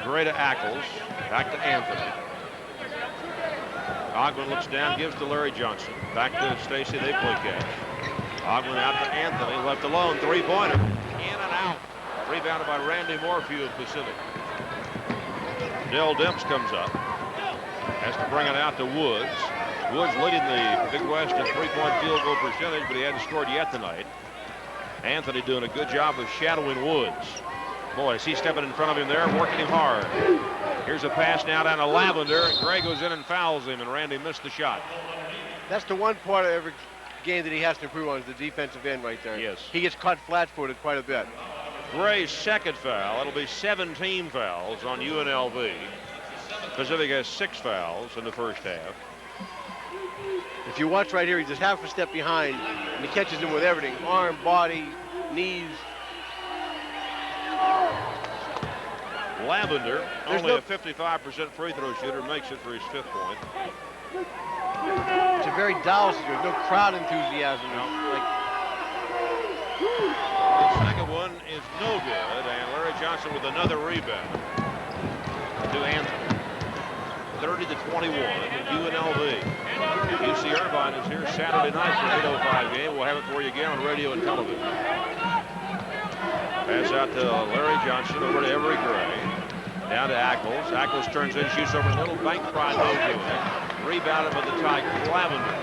Gray to Ackles, back to Anthony. Ogman looks down, gives to Larry Johnson. Back to Stacy, they play catch. Ogman out to Anthony, left alone, three-pointer. In and out. Rebounded by Randy Morphew of Pacific. Dell Demps comes up. Has to bring it out to Woods. Woods leading the Big West in three-point field goal percentage, but he hadn't scored yet tonight. Anthony doing a good job of shadowing Woods. Boy, is he stepping in front of him there, working him hard. Here's a pass now down to Lavender, and Gray goes in and fouls him, and Randy missed the shot. That's the one part of every game that he has to improve on, is the defensive end right there. Yes. He gets caught flat-footed quite a bit. Gray's second foul. It'll be 17 fouls on UNLV. Pacific has 6 fouls in the first half. If you watch right here, he's just half a step behind, and he catches him with everything. Arm, body, knees. Lavender, only a 55% free throw shooter, makes it for his 5th point. It's a very Dallas. There's no crowd enthusiasm. The second one is no good, and Larry Johnson with another rebound to Anthony. 30-21, UNLV. UC Irvine is here Saturday night for 8:05 game. We'll have it for you again on radio and television. Pass out to Larry Johnson, over to Everett Gray. Down to Ackles. Ackles turns in, shoots over a little bank pride no good. Rebounded by the Tigers, Lavender.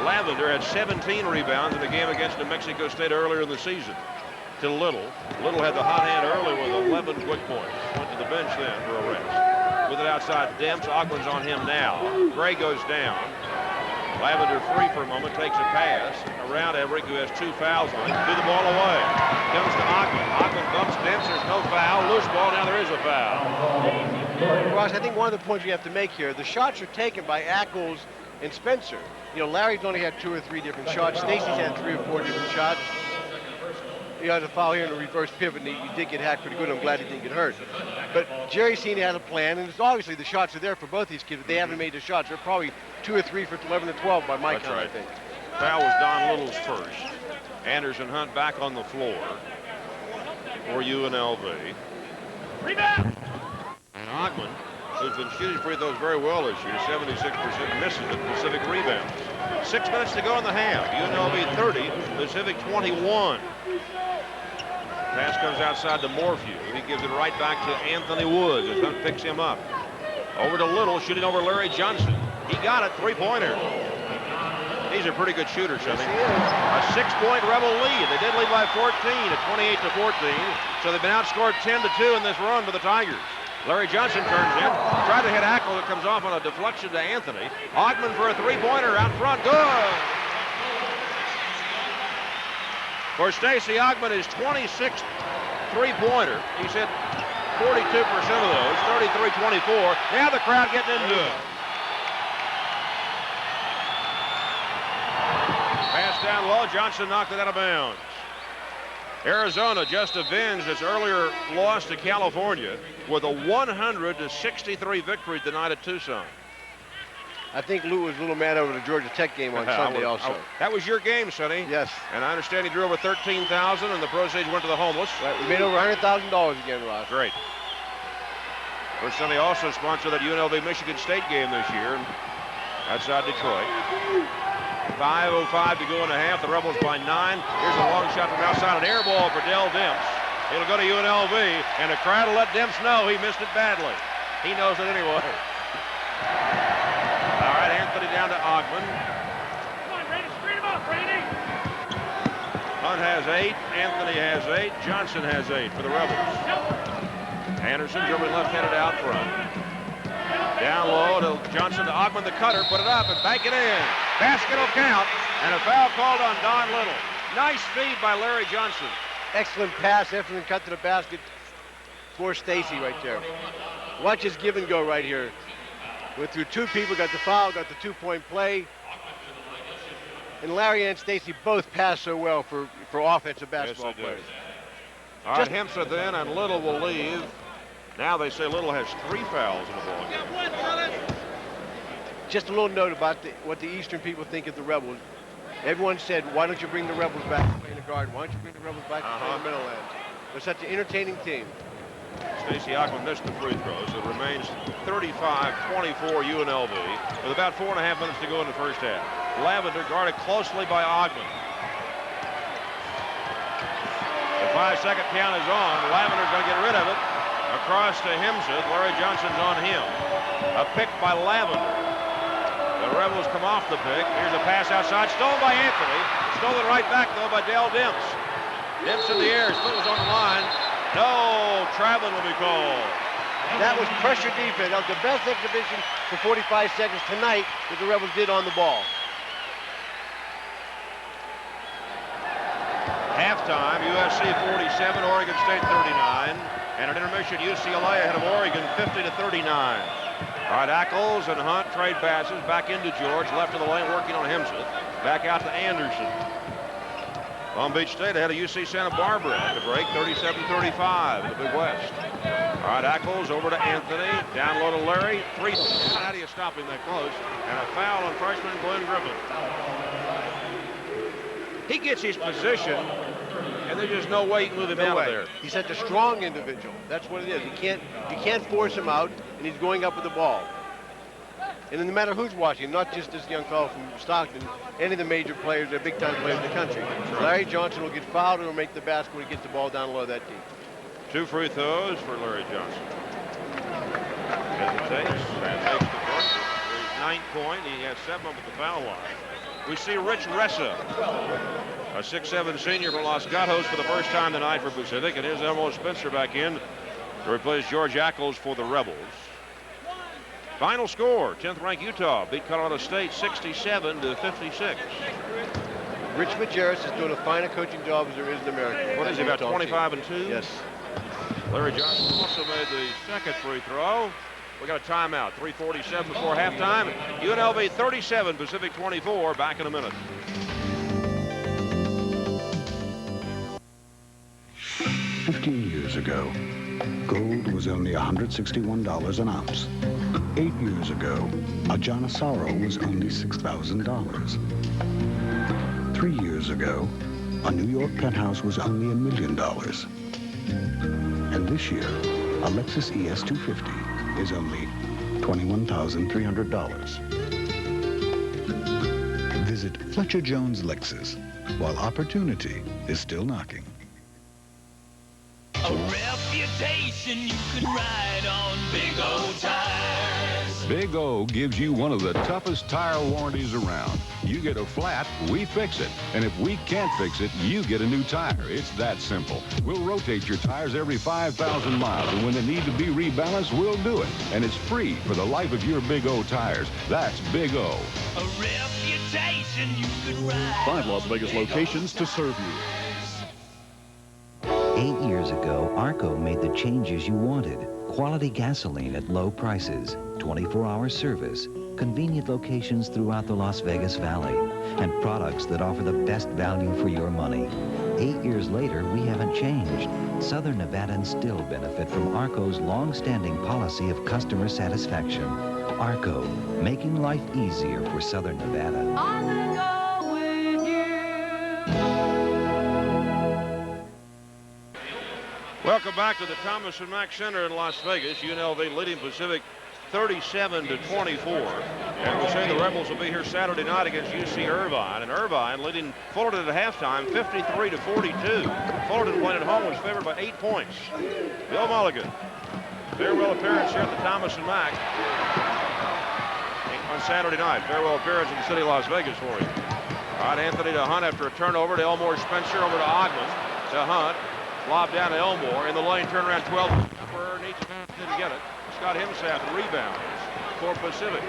Lavender had 17 rebounds in the game against New Mexico State earlier in the season. To Little. Little had the hot hand early with 11 quick points. Went to the bench then for a rest. With it outside Demps, Ogman's on him now. Gray goes down. Lavender free for a moment, takes a pass around Everett, who has 2 fouls on him. Threw the ball away. Comes to Ogman. Ogman bumps Demps. There's no foul. Loose ball. Now there is a foul. Ross, I think one of the points we have to make here, the shots are taken by Ackles and Spencer. You know, Larry's only had 2 or 3 different shots. Stacy's had 3 or 4 different shots. He had a foul here in a reverse pivot, and he did get hacked pretty good. I'm glad he didn't get hurt. But Jerry Senior has a plan, and it's obviously the shots are there for both these kids, but they haven't made the shots. They're probably 2 or 3 for 11 or 12 by my count, I think. Foul was Don Little's first. Anderson Hunt back on the floor for UNLV. Rebound! And Ogman, who's been shooting free throws very well this year, 76%, misses it. Pacific rebounds. 6 minutes to go in the half. UNLV 30, Pacific 21. Pass comes outside to Morphew. He gives it right back to Anthony Woods as Hunt picks him up. Over to Little, shooting over Larry Johnson. He got it, three-pointer. He's a pretty good shooter, Sonny. A 6-point Rebel lead. They did lead by 14 at 28-14. So they've been outscored 10-2 in this run to the Tigers. Larry Johnson turns in, tried to hit Ackle. It comes off on a deflection to Anthony. Ogman for a three-pointer out front. Good. For Stacey Ogman, his 26th three-pointer. He's hit 42% of those, 33-24. Now the crowd getting into it. Pass down low. Johnson knocked it out of bounds. Arizona just avenged its earlier loss to California with a 100-63 victory tonight at Tucson. I think Lou was a little mad over the Georgia Tech game on Sunday also. That was your game, Sonny. Yes. And I understand he drew over 13,000 and the proceeds went to the homeless. Right. We made over $100,000 again, Ross. Great. Of course, Sonny also sponsored that UNLV Michigan State game this year outside Detroit. 5:05 to go in the half. The Rebels by 9. Here's a long shot from outside. An air ball for Dell Demps. It'll go to UNLV, and the crowd will let Demps know he missed it badly. He knows it anyway. All right, Anthony down to Ogman. Come on, Brady, straight him up, Brady. Hunt has 8. Anthony has 8. Johnson has 8 for the Rebels. Anderson dribbling left-handed out front. Down low to Johnson to Ogman, the cutter, put it up and bank it in. Basket will count, and a foul called on Don Little. Nice feed by Larry Johnson. Excellent pass, excellent cut to the basket for Stacey right there. Watch his give and go right here. Went through two people, got the foul, got the two-point play. And Larry and Stacey both pass so well for offensive basketball players. All right, Hemsa then, and Little will leave. Now they say Little has 3 fouls in the ball game. Just a little note about what the Eastern people think of the Rebels. Everyone said, why don't you bring the Rebels back to play in the Garden? Why don't you bring the Rebels back to play in the Meadowlands? They're such an entertaining team. Stacey Ogman missed the free throws. It remains 35-24 UNLV with about 4.5 minutes to go in the first half. Lavender guarded closely by Ogman. The 5-second count is on. Lavender's going to get rid of it. Across to Hemseth. Larry Johnson's on him. A pick by Lavender. The Rebels come off the pick. Here's a pass outside. Stolen by Anthony. Stolen right back, though, by Dell Demps. Demps in the air. His foot was on the line. No, traveling will be called. That was pressure defense. That was the best exhibition for 45 seconds tonight that the Rebels did on the ball. Halftime, USC 47, Oregon State 39. And an intermission, UCLA ahead of Oregon, 50-39. All right, Ackles and Hunt trade passes back into George, left of the lane, working on Hemseth. Back out to Anderson. Long Beach State ahead of UC Santa Barbara at the break, 37-35 in the Big West. All right, Ackles over to Anthony, down low to Larry. 3. How do you stop him that close? And a foul on freshman Glenn Griffin. He gets his position, and there's just no way you can move him out of there. He's such a strong individual. That's what it is. You can't force him out, and he's going up with the ball. And no matter who's watching, not just this young fellow from Stockton, any of the major players, they're big-time players in the country. Larry Johnson will get fouled and will make the basket when he gets the ball down low that deep. 2 free throws for Larry Johnson. Hesitates, and takes the first. His 9th point. He has 7 at the foul line. We see Rich Ressa, a 6'7" senior from Los Gatos for the first time tonight for Pacific. And here's Elmo Spencer back in to replace George Ackles for the Rebels. Final score, 10th ranked Utah beat Colorado State 67-56. Rich Majerus is doing a finer coaching job as there is in America. What is he, about 25-2? Yes. Larry Johnson also made the second free throw. We got a timeout, 3:47 before halftime. UNLV 37, Pacific 24. Back in a minute. Years ago, gold was only $161 an ounce. 8 years ago, a Janissaro was only $6,000. 3 years ago, a New York penthouse was only $1 million. And this year, a Lexus ES250 is only $21,300. Visit Fletcher Jones Lexus while opportunity is still knocking. A reputation you could ride on big old tires. Big O gives you one of the toughest tire warranties around. You get a flat, we fix it. And if we can't fix it, you get a new tire. It's that simple. We'll rotate your tires every 5,000 miles, and when they need to be rebalanced, we'll do it. And it's free for the life of your Big O tires. That's Big O. A reputation you could ride. 5 Las Vegas locations to serve you. 8 years ago, Arco made the changes you wanted. Quality gasoline at low prices, 24-hour service, convenient locations throughout the Las Vegas Valley, and products that offer the best value for your money. 8 years later, we haven't changed. Southern Nevadans still benefit from Arco's long-standing policy of customer satisfaction. Arco, making life easier for Southern Nevada. Welcome back to the Thomas & Mack Center in Las Vegas. UNLV leading Pacific 37-24. And we'll say the Rebels will be here Saturday night against UC Irvine. And Irvine leading Fullerton at halftime 53-42. Fullerton playing at home was favored by 8 points. Bill Mulligan, farewell appearance here at the Thomas & Mack on Saturday night. Farewell appearance in the city of Las Vegas for you. All right, Anthony to Hunt after a turnover to Elmore Spencer over to Ogman. To Hunt. Lob down to Elmore in the lane, turn around 12. Didn't get it. Scott Himsath rebounds for Pacific.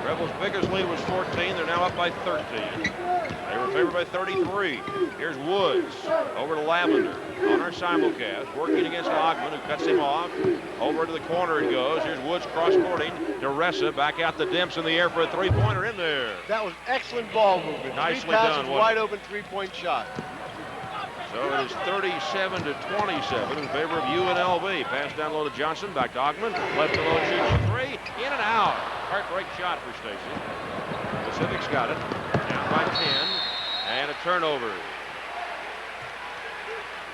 Rebels' biggest lead was 14. They're now up by 13. They were favored by 33. Here's Woods over to Lavender on our simulcast, working against Ogman, who cuts him off. Over to the corner it goes. Here's Woods cross-courting to Ressa. Back out the Dimps in the air for a three-pointer in there. That was excellent ball movement. Nicely done. Wide open three-point shot. So it is 37-27 in favor of UNLV. Pass down low to Johnson, back to Ogman. Left alone, shoots a three. In and out. Heartbreak shot for Stacy. Pacific's got it. Down by 10. And a turnover.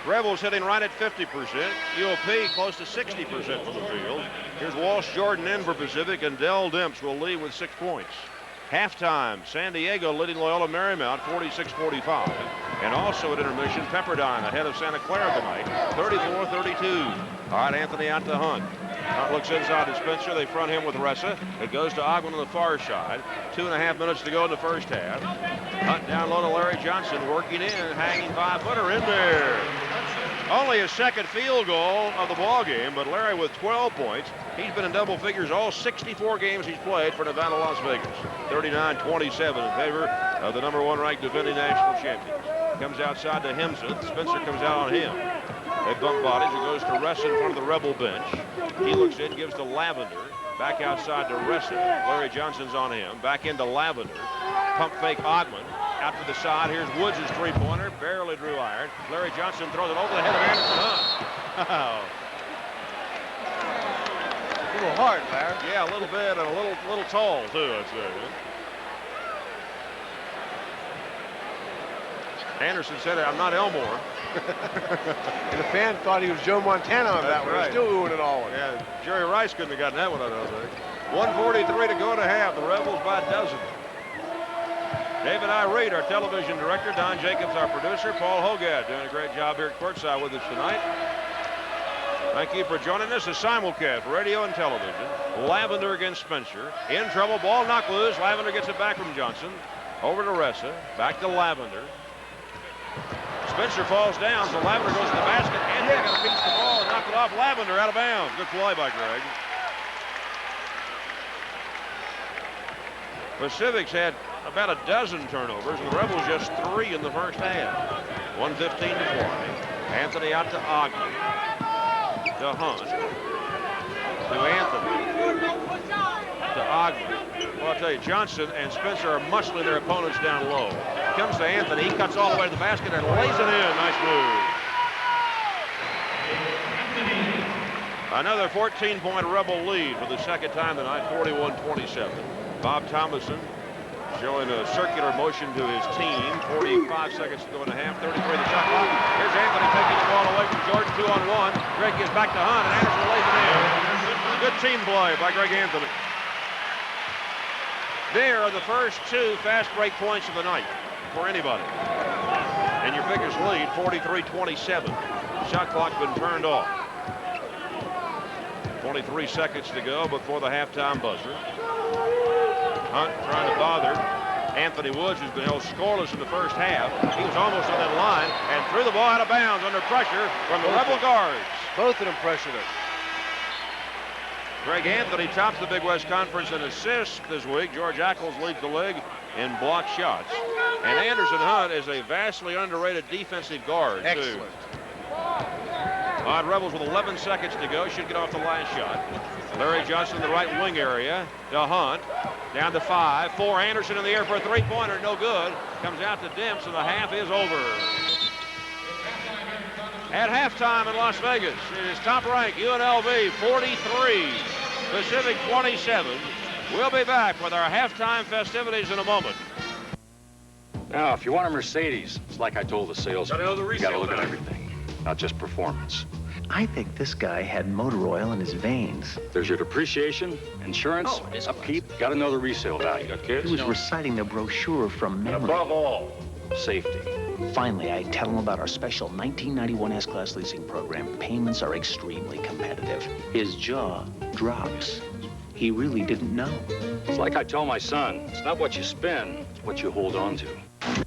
Rebels hitting right at 50%. UOP close to 60% from the field. Here's Walsh Jordan in for Pacific, and Dell Dimps will lead with 6 points. Halftime, San Diego leading Loyola Marymount 46-45. And also at intermission, Pepperdine ahead of Santa Clara tonight, 34-32. All right, Anthony out to Hunt. Hunt looks inside to Spencer. They front him with Ressa. It goes to Ogman on the far side. 2.5 minutes to go in the first half. Hunt down low to Larry Johnson, working in, hanging 5-footer in there. Only his second field goal of the ball game, but Larry with 12 points. He's been in double figures all 64 games he's played for Nevada, Las Vegas. 39-27 in favor of the #1 ranked defending national champions. Comes outside to Hemseth. Spencer comes out on him. They bump bodies. It goes to Ressa in front of the Rebel bench. He looks in, gives to Lavender. Back outside to Ressa. Larry Johnson's on him. Back into Lavender. Pump fake Ogman. Out to the side. Here's Woods' three-pointer. Barely drew iron. Larry Johnson throws it over the head of Anderson Hunt. Wow. A little hard, Larry. Yeah, a little bit, and a little tall, too, I'd say. Anderson said, "I'm not Elmore." And the fan thought he was Joe Montana on that one. Right. Still oohing and all. Yeah, Jerry Rice couldn't have gotten that one, I don't think. 1:43 to go to half. The Rebels by a dozen. David I. Reed, our television director. Don Jacobs, our producer. Paul Hogad doing a great job here at courtside with us tonight. Thank you for joining us. A simulcast, radio and television. Lavender against Spencer. In trouble, ball knocked loose. Lavender gets it back from Johnson. Over to Ressa. Back to Lavender. Spencer falls down, so Lavender goes to the basket. Anthony got to piece the ball and knock it off. Lavender out of bounds. Good play by Greg. Pacific's had about a dozen turnovers, and the Rebels just 3 in the first half. 1:15 to 20. Anthony out to Ogman. To Hunt. To Anthony. To Ogman. Well, I'll tell you, Johnson and Spencer are muscling their opponents down low. Comes to Anthony. He cuts all the way to the basket and lays it in. Nice move. Another 14-point Rebel lead for the second time tonight, 41-27. Bob Thomason showing a circular motion to his team. 45 seconds to go in the half. 33 the shot clock. Here's Anthony taking the ball away from Jordan. 2-on-1. Greg gives back to Hunt, and Anderson lays it in. Good team play by Greg Anthony. There are the first 2 fast break points of the night for anybody. And your biggest lead, 43-27. Shot clock's been turned off. 23 seconds to go before the halftime buzzer. Hunt trying to bother Anthony Woods, who's been held scoreless in the first half. He was almost on that line and threw the ball out of bounds under pressure from the Rebel guards. Both of them pressured him. Greg Anthony tops the Big West Conference in assists this week. George Ackles leads the league in block shots. And Anderson Hunt is a vastly underrated defensive guard, Excellent. too. Odd Rebels with 11 seconds to go. Should get off the last shot. Larry Johnson in the right wing area to Hunt. Down to 5. 4. Anderson in the air for a three-pointer. No good. Comes out to Demps, and the half is over. At halftime in Las Vegas, it is top-ranked UNLV 43, Pacific 27. We'll be back with our halftime festivities in a moment. Now, if you want a Mercedes, it's like I told the salesman. You gotta look at everything, not just performance. I think this guy had motor oil in his veins. There's your depreciation, insurance, upkeep. Gotta know the resale value. Got kids? He was reciting the brochure from memory. And above all, safety. Finally, I tell him about our special 1991 S-Class leasing program. Payments are extremely competitive. His jaw drops. He really didn't know. It's like I tell my son, it's not what you spend, it's what you hold on to.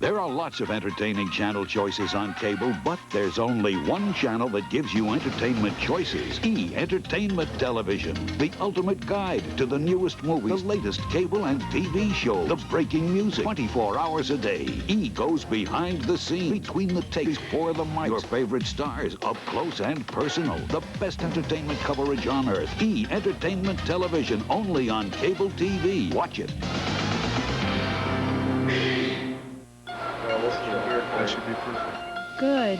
There are lots of entertaining channel choices on cable, but there's only one channel that gives you entertainment choices. E! Entertainment Television. The ultimate guide to the newest movies, the latest cable and TV shows, the breaking music, 24 hours a day. E! goes behind the scenes, between the takes, for the mics. Your favorite stars, up close and personal. The best entertainment coverage on earth. E! Entertainment Television, only on cable TV. Watch it. That should be perfect. Good.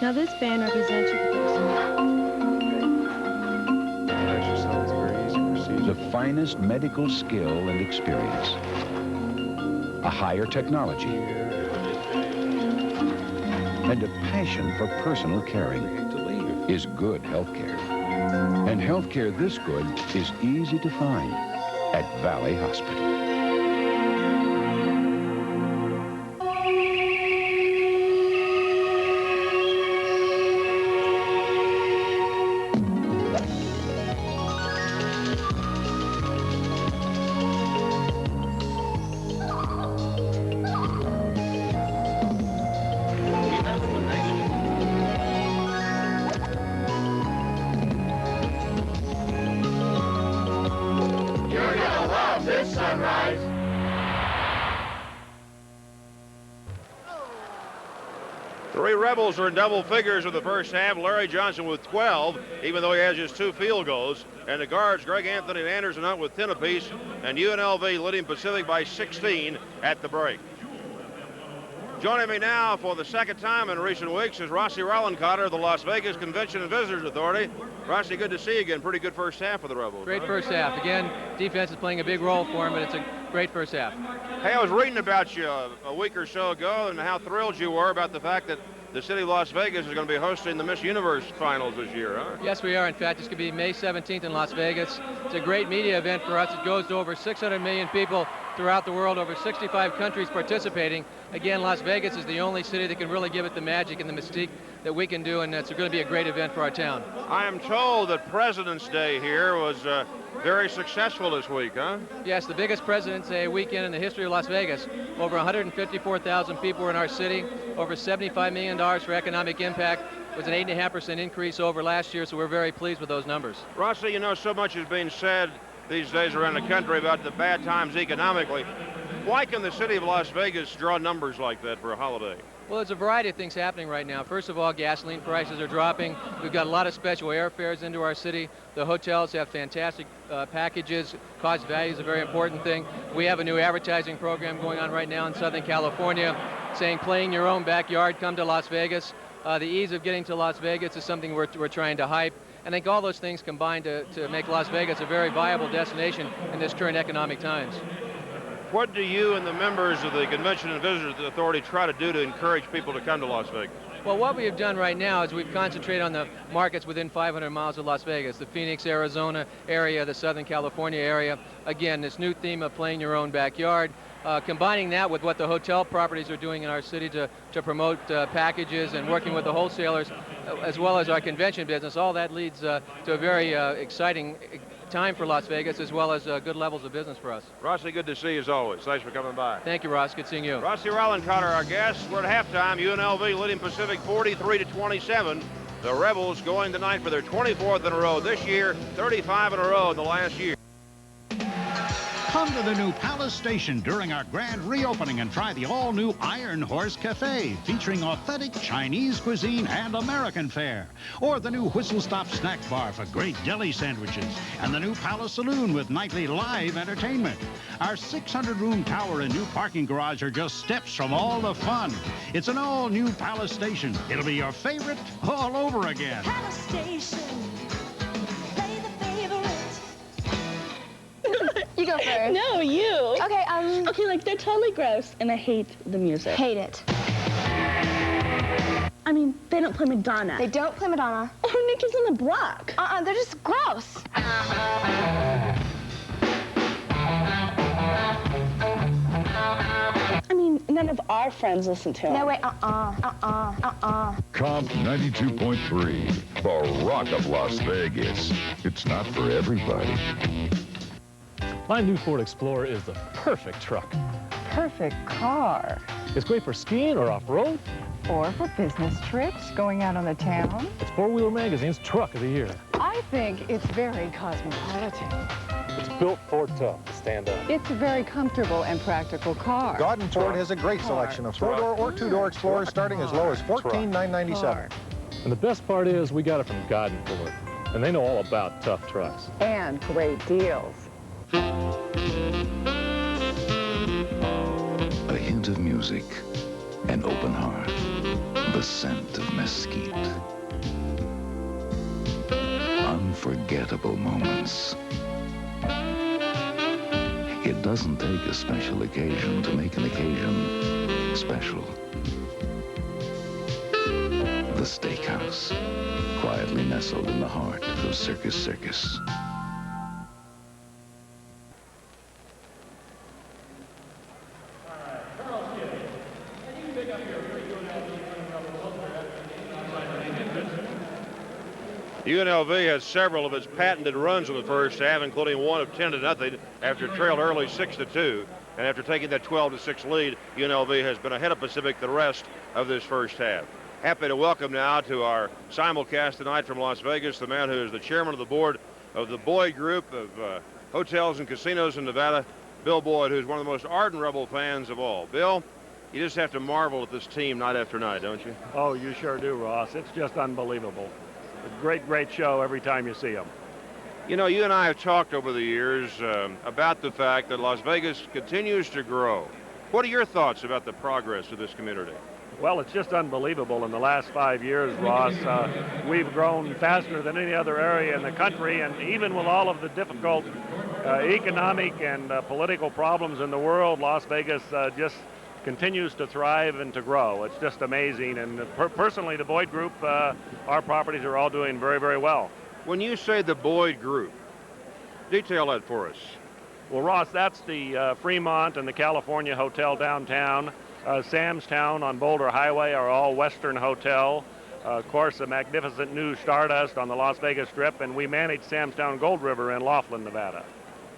Now this band represents your That just sounds very easy procedure. The finest medical skill and experience. A higher technology. And a passion for personal caring is good healthcare. And healthcare this good is easy to find at Valley Hospital. Three Rebels are in double figures in the first half. Larry Johnson with 12, even though he has just 2 field goals. And the guards, Greg Anthony and Anderson Hunt with 10 apiece. And UNLV leading Pacific by 16 at the break. Joining me now for the second time in recent weeks is Rossi Rollencotter of the Las Vegas Convention and Visitors Authority. Rossi, good to see you again. Pretty good first half for the Rebels. Great first half. Again, defense is playing a big role for him, but it's a great first half. Hey, I was reading about you a week or so ago and how thrilled you were about the fact that the city of Las Vegas is going to be hosting the Miss Universe finals this year, huh? Yes, we are. In fact, it's going to be May 17th in Las Vegas. It's a great media event for us. It goes to over 600 million people throughout the world, over 65 countries participating. Again, Las Vegas is the only city that can really give it the magic and the mystique that we can do, and it's going to be a great event for our town. I am told that President's Day here was very successful this week, huh? Yes, the biggest President's Day weekend in the history of Las Vegas. Over 154,000 people were in our city, over $75 million for economic impact. It was an 8.5% increase over last year, so we're very pleased with those numbers. Rossi, you know, so much is being said these days around the country about the bad times economically. Why can the city of Las Vegas draw numbers like that for a holiday? Well, there's a variety of things happening right now. First of all, gasoline prices are dropping. We've got a lot of special airfares into our city. The hotels have fantastic packages. Cost value is a very important thing. We have a new advertising program going on right now in Southern California saying play in your own backyard, come to Las Vegas. The ease of getting to Las Vegas is something we're trying to hype. I think all those things combine to make Las Vegas a very viable destination in this current economic times. What do you and the members of the Convention and Visitors Authority try to do to encourage people to come to Las Vegas? Well, what we have done right now is we've concentrated on the markets within 500 miles of Las Vegas, the Phoenix, Arizona area, the Southern California area. Again, this new theme of playing your own backyard. Combining that with what the hotel properties are doing in our city to promote packages and working with the wholesalers, as well as our convention business, all that leads to a very exciting time for Las Vegas, as well as good levels of business for us. Rossi, good to see you as always. Thanks for coming by. Thank you, Ross. Good seeing you. Rossi Rollencotter, our guest. We're at halftime. UNLV leading Pacific 43-27. The Rebels going tonight for their 24th in a row this year, 35 in a row in the last year. Come to the new Palace Station during our grand reopening and try the all-new Iron Horse Cafe, featuring authentic Chinese cuisine and American fare. Or the new Whistle Stop Snack Bar for great deli sandwiches. And the new Palace Saloon with nightly live entertainment. Our 600-room tower and new parking garage are just steps from all the fun. It's an all-new Palace Station. It'll be your favorite all over again. Palace Station. Play the favorite. You go first. No, you. Okay, Okay, like, they're totally gross, and I hate the music. Hate it. I mean, they don't play Madonna. They don't play Madonna. Or Nikki's on the Block. They're just gross. I mean, none of our friends listen to him. No, wait, Comp 92.3, the rock of Las Vegas. It's not for everybody. My new Ford Explorer is the perfect truck. Perfect car. It's great for skiing or off-road. Or for business trips, going out on the town. It's Four Wheeler Magazine's Truck of the Year. I think it's very cosmopolitan. It's built for tough to stand up. It's a very comfortable and practical car. Godden Ford has a great selection of four-door or two-door Explorers starting as low as $14,997. And the best part is we got it from Godden Ford. And they know all about tough trucks. And great deals. A hint of music, an open heart, the scent of mesquite. Unforgettable moments. It doesn't take a special occasion to make an occasion special. The Steakhouse, quietly nestled in the heart of Circus Circus. UNLV has several of its patented runs in the first half, including one of 10-0 after it trailed early 6-2. And after taking that 12-6 lead, UNLV has been ahead of Pacific the rest of this first half. Happy to welcome now to our simulcast tonight from Las Vegas the man who is the chairman of the board of the Boyd Group of hotels and casinos in Nevada, Bill Boyd, who's one of the most ardent Rebel fans of all. Bill, you just have to marvel at this team night after night, don't you? Oh, you sure do, Ross. It's just unbelievable. A great, great show every time you see them. You know, you and I have talked over the years about the fact that Las Vegas continues to grow. What are your thoughts about the progress of this community? Well, it's just unbelievable. In the last 5 years, Ross, we've grown faster than any other area in the country, and even with all of the difficult economic and political problems in the world, Las Vegas just continues to thrive and to grow. It's just amazing. And personally, the Boyd Group, our properties are all doing very, very well. When you say the Boyd Group, detail that for us. Well, Ross, that's the Fremont and the California Hotel downtown. Sam's Town on Boulder Highway are all Western Hotel. Of course, a magnificent new Stardust on the Las Vegas Strip, and we manage Sam's Town Gold River in Laughlin, Nevada.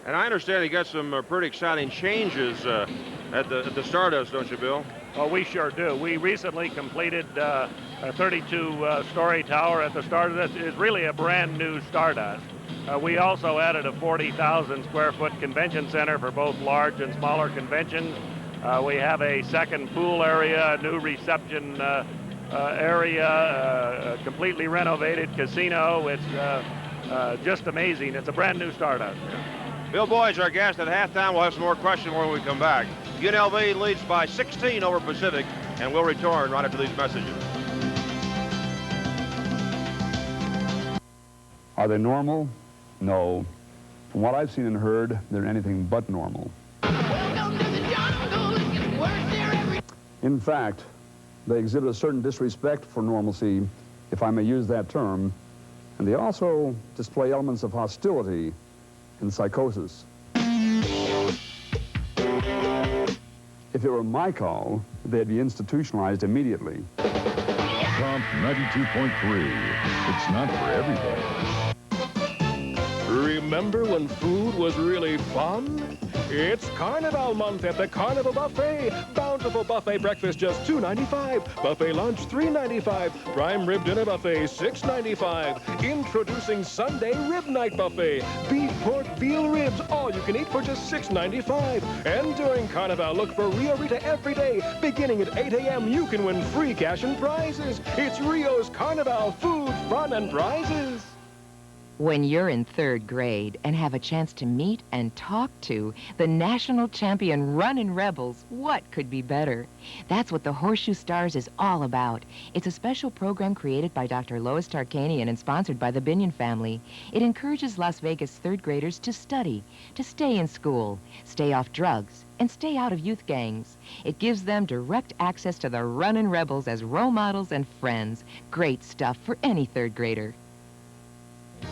And I understand you got some pretty exciting changes at the Stardust, don't you, Bill? Oh, we sure do. We recently completed a 32-story tower at the Stardust. It's really a brand new Stardust. We also added a 40,000 square foot convention center for both large and smaller conventions. We have a second pool area, a new reception area, a completely renovated casino. It's just amazing. It's a brand new Stardust. Bill Boyd's our guest at halftime. We'll have some more questions when we come back. UNLV leads by 16 over Pacific, and we'll return right after these messages. Are they normal? No. From what I've seen and heard, they're anything but normal. In fact, they exhibit a certain disrespect for normalcy, if I may use that term, and they also display elements of hostility and psychosis. If it were my call, they'd be institutionalized immediately. Comp 92.3. It's not for everybody. Remember when food was really fun? It's Carnival month at the Carnival Buffet. Bountiful buffet breakfast just $2.95. Buffet lunch $3.95. Prime rib dinner buffet $6.95. Introducing Sunday Rib Night Buffet. Beef, pork, veal ribs, all you can eat for just $6.95. And during Carnival, look for Rio Rita every day. Beginning at 8 a.m., you can win free cash and prizes. It's Rio's Carnival, food, fun, and prizes. When you're in 3rd grade and have a chance to meet and talk to the national champion running Rebels, what could be better? That's what the Horseshoe Stars is all about. It's a special program created by Dr. Lois Tarkanian and sponsored by the Binion family. It encourages Las Vegas 3rd graders to study, to stay in school, stay off drugs, and stay out of youth gangs. It gives them direct access to the running Rebels as role models and friends. Great stuff for any 3rd grader.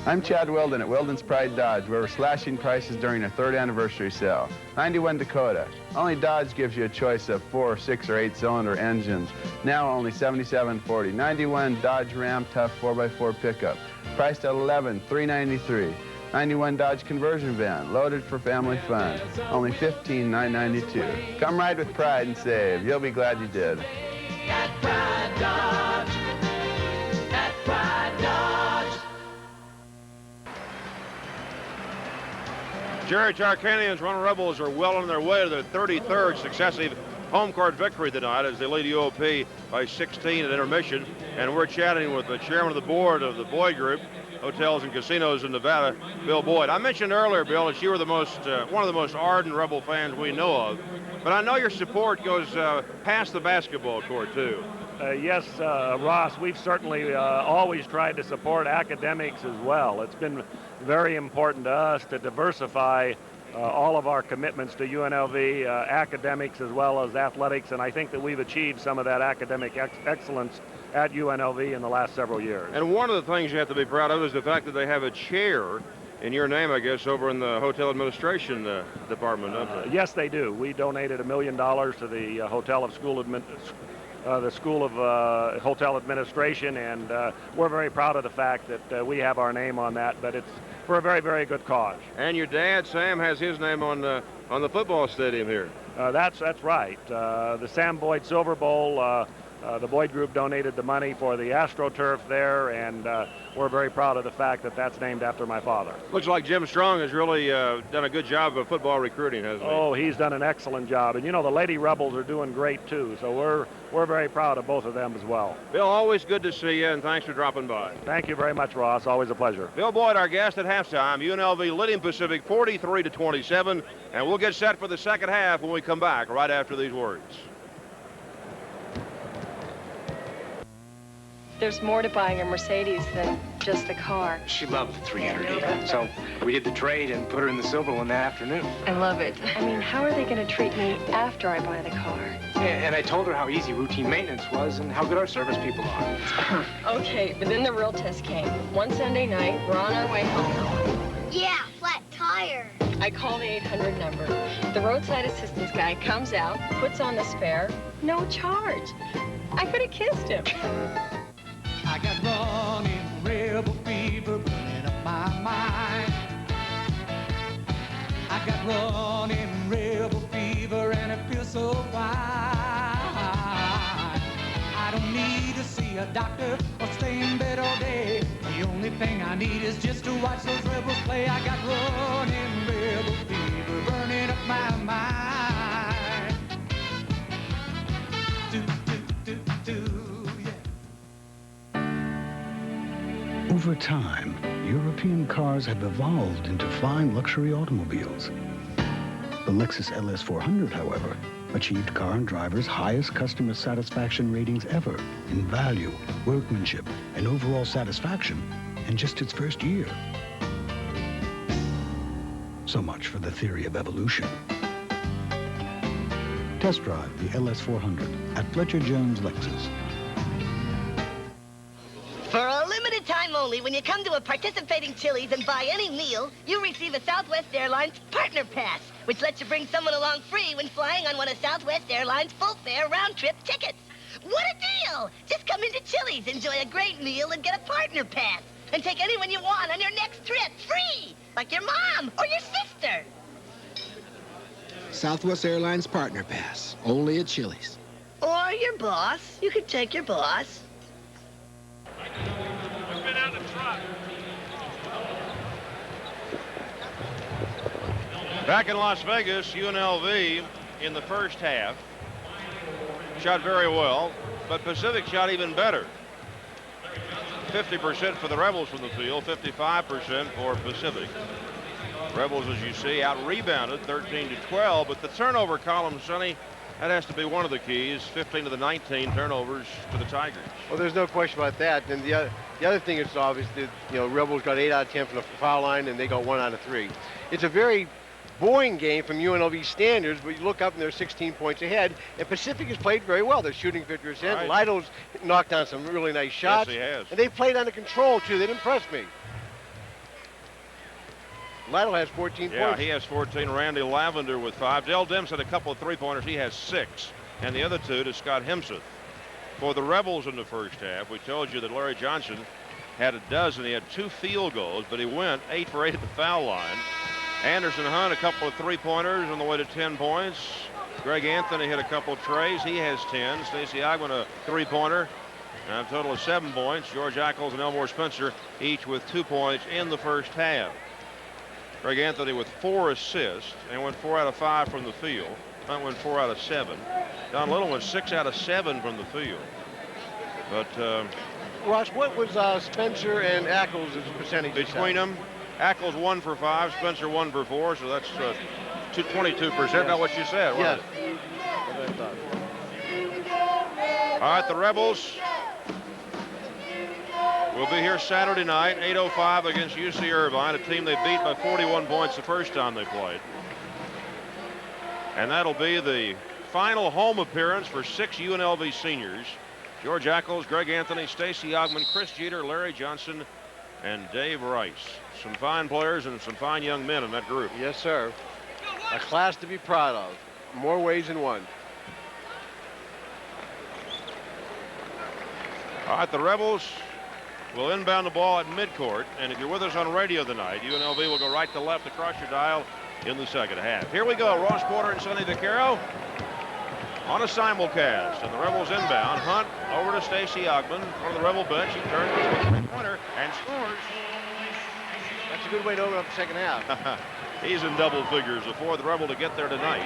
I'm Chad Weldon at Weldon's Pride Dodge, where we're slashing prices during our 3rd anniversary sale. 91 Dakota. Only Dodge gives you a choice of 4, 6, or 8-cylinder engines. Now only $77.40. 91 Dodge Ram Tough 4x4 pickup. Priced at $11,393. 91 Dodge conversion van, loaded for family fun. Only $15,992. Come ride with Pride and save. You'll be glad you did. At Pride Dodge. At Pride Dodge. Jerry Tarkanian's Running Rebels are well on their way to their 33rd successive home court victory tonight as they lead UOP by 16 at intermission. And we're chatting with the chairman of the board of the Boyd Group, Hotels and Casinos in Nevada, Bill Boyd. I mentioned earlier, Bill, that you were one of the most ardent Rebel fans we know of. But I know your support goes past the basketball court, too. Yes, Ross, we've certainly always tried to support academics as well. It's been very important to us to diversify all of our commitments to UNLV, academics as well as athletics, and I think that we've achieved some of that academic excellence at UNLV in the last several years. And one of the things you have to be proud of is the fact that they have a chair in your name, I guess, over in the hotel administration department, don't they? Yes, they do. We donated $1 million to the Hotel of School the School of Hotel Administration, and we're very proud of the fact that we have our name on that, but it's for a very, very good cause. And your dad, Sam, has his name on the football stadium here. That's right. The Sam Boyd Silver Bowl, the Boyd Group donated the money for the AstroTurf there, and we're very proud of the fact that that's named after my father. Looks like Jim Strong has really done a good job of football recruiting, hasn't he? Oh, he's done an excellent job. And, you know, the Lady Rebels are doing great, too, so we're very proud of both of them as well. Bill, always good to see you, and thanks for dropping by. Thank you very much, Ross. Always a pleasure. Bill Boyd, our guest at halftime. UNLV leading Pacific 43-27, and we'll get set for the second half when we come back right after these words. There's more to buying a Mercedes than just the car. She loved the 300E, so we did the trade and put her in the silver one that afternoon. I love it. I mean, how are they going to treat me after I buy the car? And I told her how easy routine maintenance was and how good our service people are. Okay, but then the real test came. One Sunday night, we're on our way home. Yeah, flat tire. I call the 800 number. The roadside assistance guy comes out, puts on the spare, no charge. I could have kissed him. I got running rebel fever burning up my mind. I got running rebel fever and it feels so fine. I don't need to see a doctor or stay in bed all day. The only thing I need is just to watch those rebels play. I got running rebel fever burning up my mind. Over time, European cars have evolved into fine luxury automobiles. The Lexus LS400, however, achieved car and driver's highest customer satisfaction ratings ever in value, workmanship, and overall satisfaction in just its first year. So much for the theory of evolution. Test drive the LS400 at Fletcher Jones Lexus. For a limited time only, only, when you come to a participating Chili's and buy any meal, you receive a Southwest Airlines Partner Pass, which lets you bring someone along free when flying on one of Southwest Airlines' full-fare round-trip tickets. What a deal! Just come into Chili's, enjoy a great meal, and get a Partner Pass. And take anyone you want on your next trip, free! Like your mom or your sister. Southwest Airlines Partner Pass, only at Chili's. Or your boss. You could take your boss. Back in Las Vegas, UNLV in the first half shot very well, but Pacific shot even better. 50% for the Rebels from the field, 55% for Pacific. Rebels, as you see, out-rebounded 13-12, but the turnover column, Sonny, that has to be one of the keys. 15 of the 19 turnovers for the Tigers. Well, there's no question about that. And the other thing is obvious that, you know, Rebels got 8 out of 10 from the foul line, and they got 1 out of 3. It's a very boring game from UNLV standards, but you look up and they're 16 points ahead, and Pacific has played very well. They're shooting 50%. Right. Lido's knocked down some really nice shots. Yes, he has. And they've played under control, too. They impressed me. Lido has 14 points. Yeah, he has 14. Randy Lavender with 5. Dell Demps had a couple of three-pointers. He has 6. And the other 2 to Scott Hemseth. For the Rebels in the first half, we told you that Larry Johnson had a dozen. He had 2 field goals, but he went 8 for 8 at the foul line. Anderson Hunt, a couple of three-pointers on the way to 10 points. Greg Anthony hit a couple of trays. He has 10. Stacey Ogman, a three-pointer. A total of 7 points. George Ackles and Elmore Spencer, each with 2 points in the first half. Greg Anthony with 4 assists and went 4 out of 5 from the field. Hunt went 4 out of 7. Don Little went 6 out of 7 from the field. But Ross, what was Spencer and Ackles' percentage? Between them, Ackles 1 for 5, Spencer 1 for 4, so that's 22%. Yes. Not what you said, yes. Was it? All right, the Rebels will be here Saturday night, 8:05 against UC Irvine, a team they beat by 41 points the first time they played. And that'll be the final home appearance for 6 UNLV seniors. George Ackles, Greg Anthony, Stacey Ogman, Chris Jeter, Larry Johnson, and Dave Rice. Some fine players and some fine young men in that group. Yes, sir. A class to be proud of. More ways than one. All right, the Rebels will inbound the ball at midcourt, and if you're with us on radio tonight, UNLV will go right to left across your dial in the second half. Here we go, Ross Porter and Sonny Vaccaro on a simulcast, and the Rebels inbound. Hunt over to Stacey Ogman on the Rebel bench. He turns with a three-pointer and scores. That's a good way to open up the second half. He's in double figures for the Rebel to get there tonight.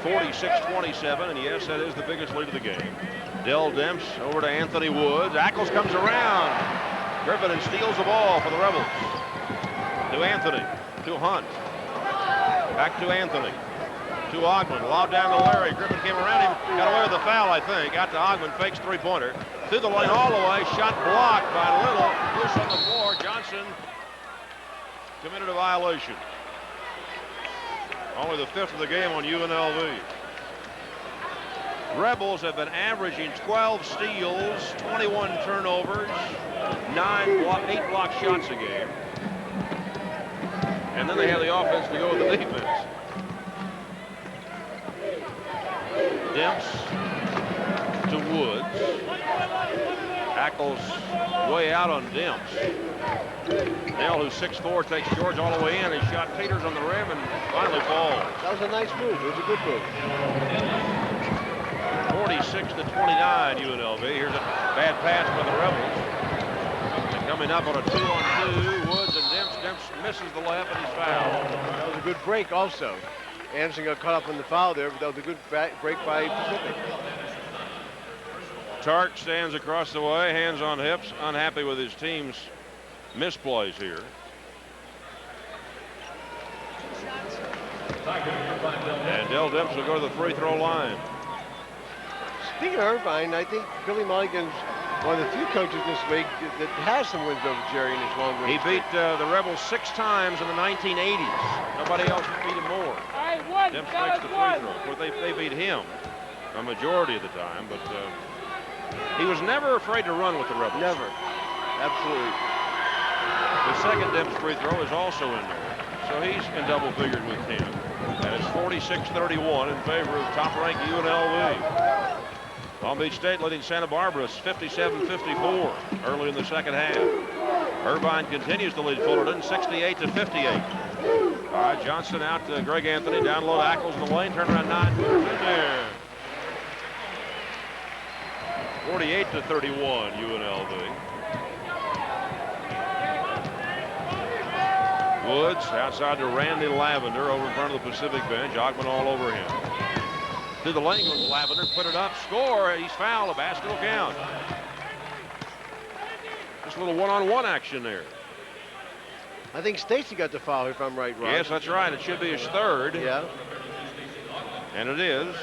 46-27, and yes, that is the biggest lead of the game. Dell Demps over to Anthony Woods. Ackles comes around. Griffin and steals the ball for the Rebels. To Anthony, to Hunt. Back to Anthony, to Ogman. Lob down to Larry. Griffin came around him, got away with the foul, I think. Got to Ogman, fakes three-pointer. Through the lane all the way, shot blocked by Little. Loose on the floor. Johnson committed a violation. Only the 5th of the game on UNLV. Rebels have been averaging 12 steals, 21 turnovers, 8 block shots a game. And then they have the offense to go with the defense. Demps to Woods. Ackles way out on Demps. Dell, who's 6'4", takes George all the way in. He shot Peters on the rim and finally falls. That was a nice move. It was a good move. 46-29 UNLV. Here's a bad pass by the Rebels. And coming up on a 2-on-2, Woods and Demps. Demps misses the layup and he's fouled. That was a good break also. Anderson got caught up in the foul there, but that was a good break by Pacific. Tark stands across the way, hands on hips, unhappy with his team's misplays here. And Dell Demps will go to the free throw line. Speaking of Irvine, I think Billy Mulligan's one of the few coaches this league that has some wins over Jerry in his long run. He beat the Rebels 6 times in the 1980s. Nobody else beat him more. Demps makes the free throw. Of course, they beat him a majority of the time, but he was never afraid to run with the Rebels. Never. Absolutely. The second Demps free throw is also in there. So he's in double figures with 10. And it's 46-31 in favor of top-ranked UNLV. Long Beach State leading Santa Barbara 57-54 early in the second half. Irvine continues to lead Fullerton 68-58. All right, Johnson out to Greg Anthony. Down low to Ackles in the lane. Turn around 9-footers in there. 48-31 UNLV. Woods outside to Randy Lavender over in front of the Pacific bench. Ogman all over him. To the lane goes Lavender, put it up, score. He's fouled. A basket will count. Just a little one-on-one action there. I think Stacy got the foul, if I'm right, Rod. Yes, that's right. It should be his third. Yeah. And it is.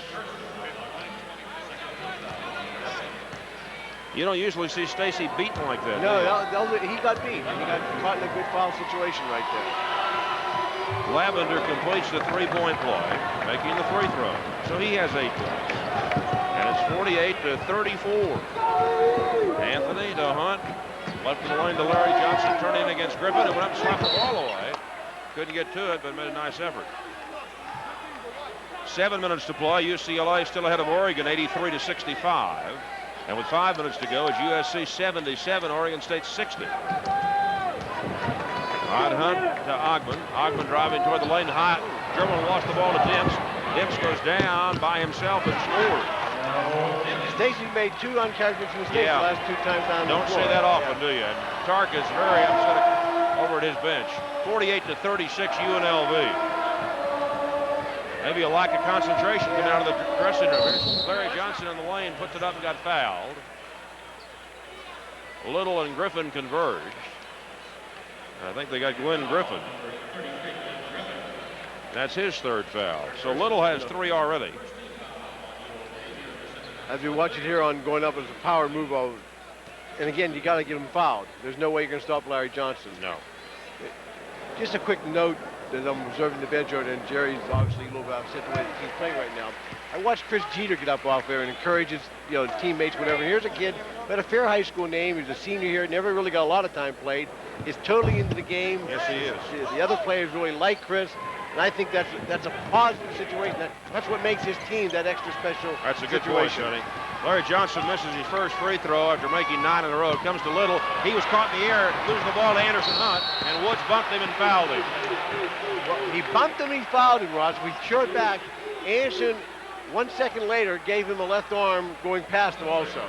You don't usually see Stacy beaten like that. No, he got beat. He got caught in a good foul situation right there. Lavender completes the three-point play, making the free throw. So he has 8 points. And it's 48-34. Anthony to Hunt. Left of the lane to Larry Johnson, turning against Griffin, who went up and slapped the ball away. Couldn't get to it, but made a nice effort. 7 minutes to play. UCLA still ahead of Oregon, 83-65. And with 5 minutes to go, it's USC 77, Oregon State 60. Right, Hunt to Ogman. Ogman driving toward the lane. High dribble and lost the ball to Demps. Demps goes down by himself and scores. Stacy made 2 uncharacteristic mistakes the last 2 times down the floor. Don't say that often, do you? And Tark is very upset over at his bench. 48-36 UNLV. Maybe a lack of concentration coming out of the dressing room. Here's Larry Johnson in the lane, puts it up and got fouled. Little and Griffin converged. I think they got Glenn Griffin. That's his third foul. So Little has 3 already. As we watch it here on going up as a power move over. And again, you got to get him fouled. There's no way you're going to stop Larry Johnson. No. Just a quick note that I'm observing the bench right, and Jerry's obviously a little bit upset the way the team's playing right now. I watched Chris Jeter get up off there and encourage his teammates, whatever. Here's a kid who had a fair high school name. He's a senior here, never really got a lot of time played. Is totally into the game. Yes, he is. The other players really like Chris. And I think that's a positive situation. That's what makes his team that extra special That's a good point, Sonny. Larry Johnson misses his first free throw after making 9 in a row. Comes to Little. He was caught in the air, loses the ball to Anderson Hunt, and Woods bumped him and fouled him. He bumped him, he fouled him, Ross. We showed back. Anderson, 1 second later, gave him a left arm going past him also.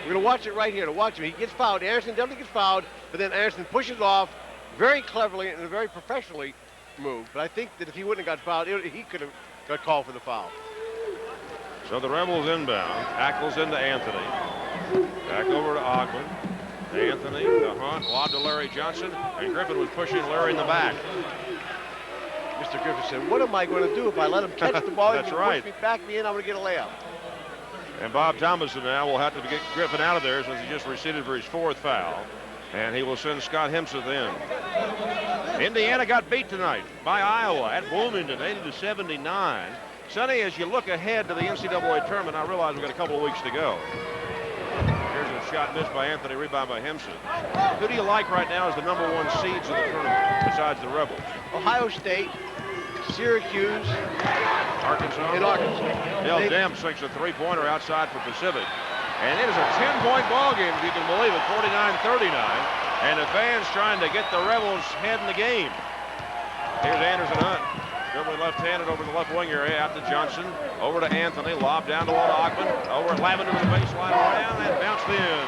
We're going to watch it right here. To watch him. He gets fouled. Anderson definitely gets fouled, but then Anderson pushes off very cleverly and very professionally move. But I think that if he wouldn't have got fouled, he could have got called for the foul. So the Rebels inbound. Ackles into Anthony. Back over to Ogman. Anthony to Hunt. Lob to Larry Johnson. And Griffin was pushing Larry in the back. Mr. Griffin said, what am I going to do if I let him catch the ball? That's He right. push me, back me in, I'm going to get a layup. And Bob Thomason now will have to get Griffin out of there since he just receded for his 4th foul. And he will send Scott Hemseth in. Indiana got beat tonight by Iowa at Bloomington, 80-79. Sonny, as you look ahead to the NCAA tournament, I realize we've got a couple of weeks to go. Here's a shot missed by Anthony, rebound by Hemseth. Who do you like right now as the #1 seeds of the tournament besides the Rebels? Ohio State, Syracuse, Arkansas. and Arkansas. Dale Demps sinks a 3-pointer outside for Pacific. And it is a 10-point ball game, if you can believe it, 49-39. And the fans trying to get the Rebels head in the game. Here's Anderson Hunt. Dribbling left-handed over the left wing area, out to Johnson. Over to Anthony, lob down to Ogman. Over at Lavender to the baseline, around, and bounced in.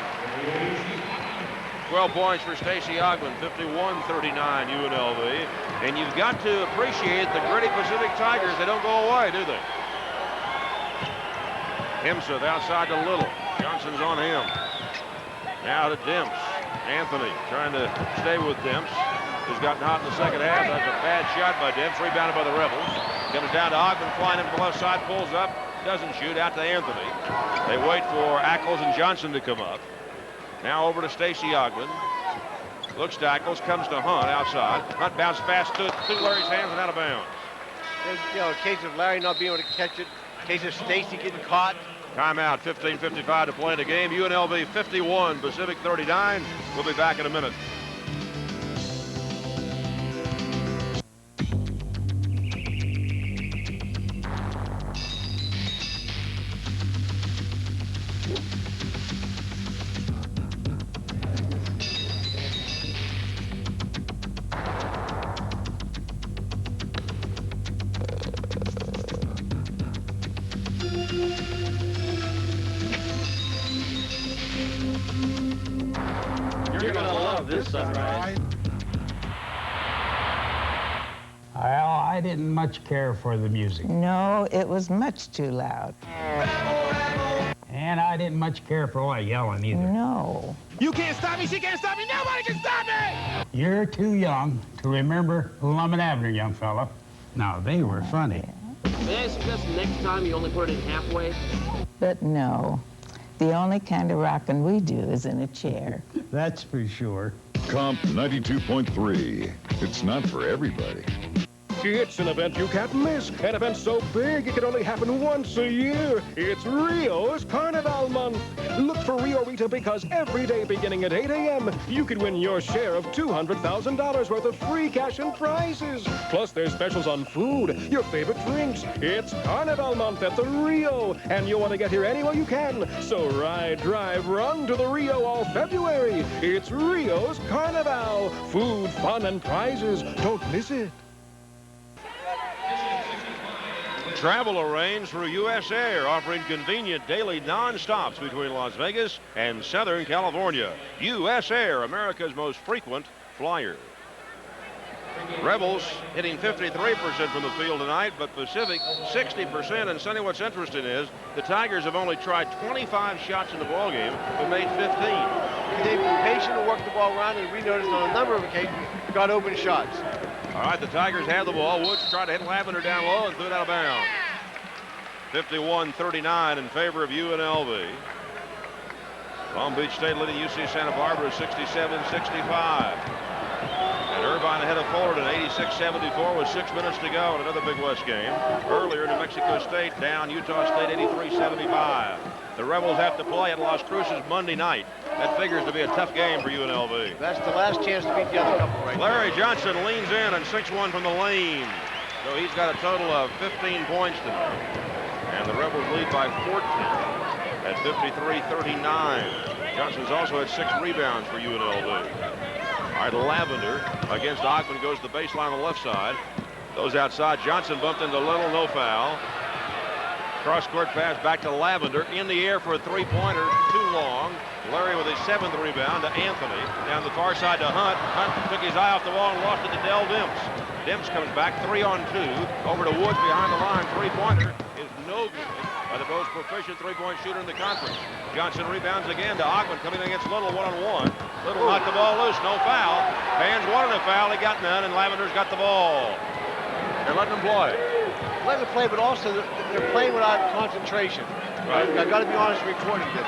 12 points for Stacey Ogman, 51-39 UNLV. And you've got to appreciate the gritty Pacific Tigers. They don't go away, do they? Hemseth outside to Little. Johnson's on him. Now to Demps. Anthony trying to stay with Demps, who's gotten hot in the second half. That's a bad shot by Demps, rebounded by the Rebels. Comes down to Ogman, flying him to the left side, pulls up, doesn't shoot, out to Anthony. They wait for Ackles and Johnson to come up. Now over to Stacey Ogman. Looks to Ackles, comes to Hunt outside. Hunt bounced fast to Larry's hands and out of bounds. There's, a case of Larry not being able to catch it. Case of Stacey getting caught. Timeout, 15:55 to play in the game. UNLV 51, Pacific 39. We'll be back in a minute. sunrise. Well, I didn't much care for the music. No, it was much too loud. And I didn't much care for all that yelling either. No. You can't stop me, she can't stop me, nobody can stop me! You're too young to remember Lum and Abner, young fella. No, they were funny. May I suggest next time you only put it in halfway? But no. The only kind of rockin' we do is in a chair. That's for sure. Comp 92.3. It's not for everybody. It's an event you can't miss. An event so big it can only happen once a year. It's Rio's Carnival Month. Look for Rio Rita because every day beginning at 8 a.m., you could win your share of $200,000 worth of free cash and prizes. Plus, there's specials on food, your favorite drinks. It's Carnival Month at the Rio, and you'll want to get here anywhere you can. So ride, drive, run to the Rio all February. It's Rio's Carnival. Food, fun, and prizes. Don't miss it. Travel arranged through U.S. Air, offering convenient daily non-stops between Las Vegas and Southern California. U.S. Air, America's most frequent flyer. Rebels hitting 53% from the field tonight, but Pacific 60%. And Sonny, what's interesting is the Tigers have only tried 25 shots in the ballgame, but made 15. They've been patient to work the ball around, and we noticed on a number of occasions got open shots. All right, the Tigers have the ball. Woods tried to hit Lavender down low and threw it out of bounds. 51-39 in favor of UNLV. Long Beach State leading UC Santa Barbara 67-65. And Irvine ahead of Fullerton 86-74 with 6 minutes to go in another Big West game. Earlier, New Mexico State down Utah State 83-75. The Rebels have to play at Las Cruces Monday night. That figures to be a tough game for UNLV. That's the last chance to beat the other couple right Larry now. Johnson leans in and 6-1 from the lane. So he's got a total of 15 points tonight. And the Rebels lead by 14 at 53-39. Johnson's also had 6 rebounds for UNLV. All right, Lavender against Ogman goes to the baseline on the left side. Those outside. Johnson bumped into Little, no foul. Cross-court pass back to Lavender. In the air for a three-pointer. Too long. Larry with his 7th rebound to Anthony. Down the far side to Hunt. Hunt took his eye off the ball and lost it to Dell Demps. Demps comes back 3-on-2. Over to Woods behind the line. Three-pointer is no good by the most proficient three-point shooter in the conference. Johnson rebounds again to Ogman coming against Little one-on-one. Little knocked the ball loose. No foul. Fans wanted a foul. He got none, and Lavender's got the ball. They're letting him play. Letting them play, but also they're playing without concentration. Right. I've got to be honest reporting this.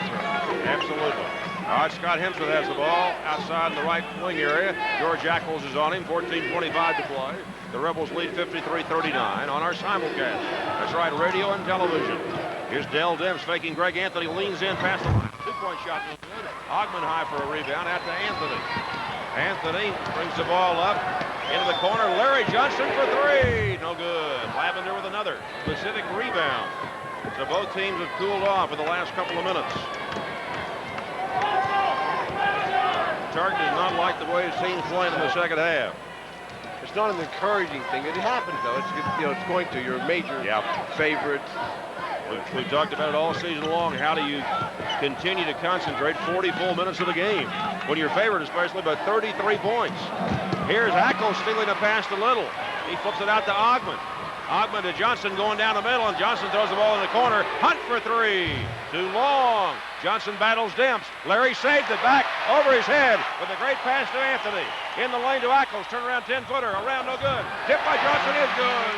Absolutely. All right, Scott Hemsworth has the ball outside in the right wing area. George Ackles is on him, 14:25 to play. The Rebels lead 53-39 on our simulcast. That's right, radio and television. Here's Dell Demps faking Greg Anthony, leans in past the line. 2-point shot no good. Ogman high for a rebound out to Anthony. Anthony brings the ball up into the corner. Larry Johnson for 3. No good. Lavender with another. Pacific rebound. So both teams have cooled off in the last couple of minutes. Target does not like the way his team's playing in the second half. It's not an encouraging thing. It happens, though. It's going to. You're a major favorite. We've talked about it all season long. How do you continue to concentrate 40 full minutes of the game when you're favored, especially by 33 points? Here's Ackles stealing a pass to Little. He flips it out to Ogman. Ogman to Johnson going down the middle, and Johnson throws the ball in the corner. Hunt for 3. Too long. Johnson battles Demps. Larry saved it back over his head with a great pass to Anthony. In the lane to Ackles. Turn around 10-footer. Around no good. Tip by Johnson is good.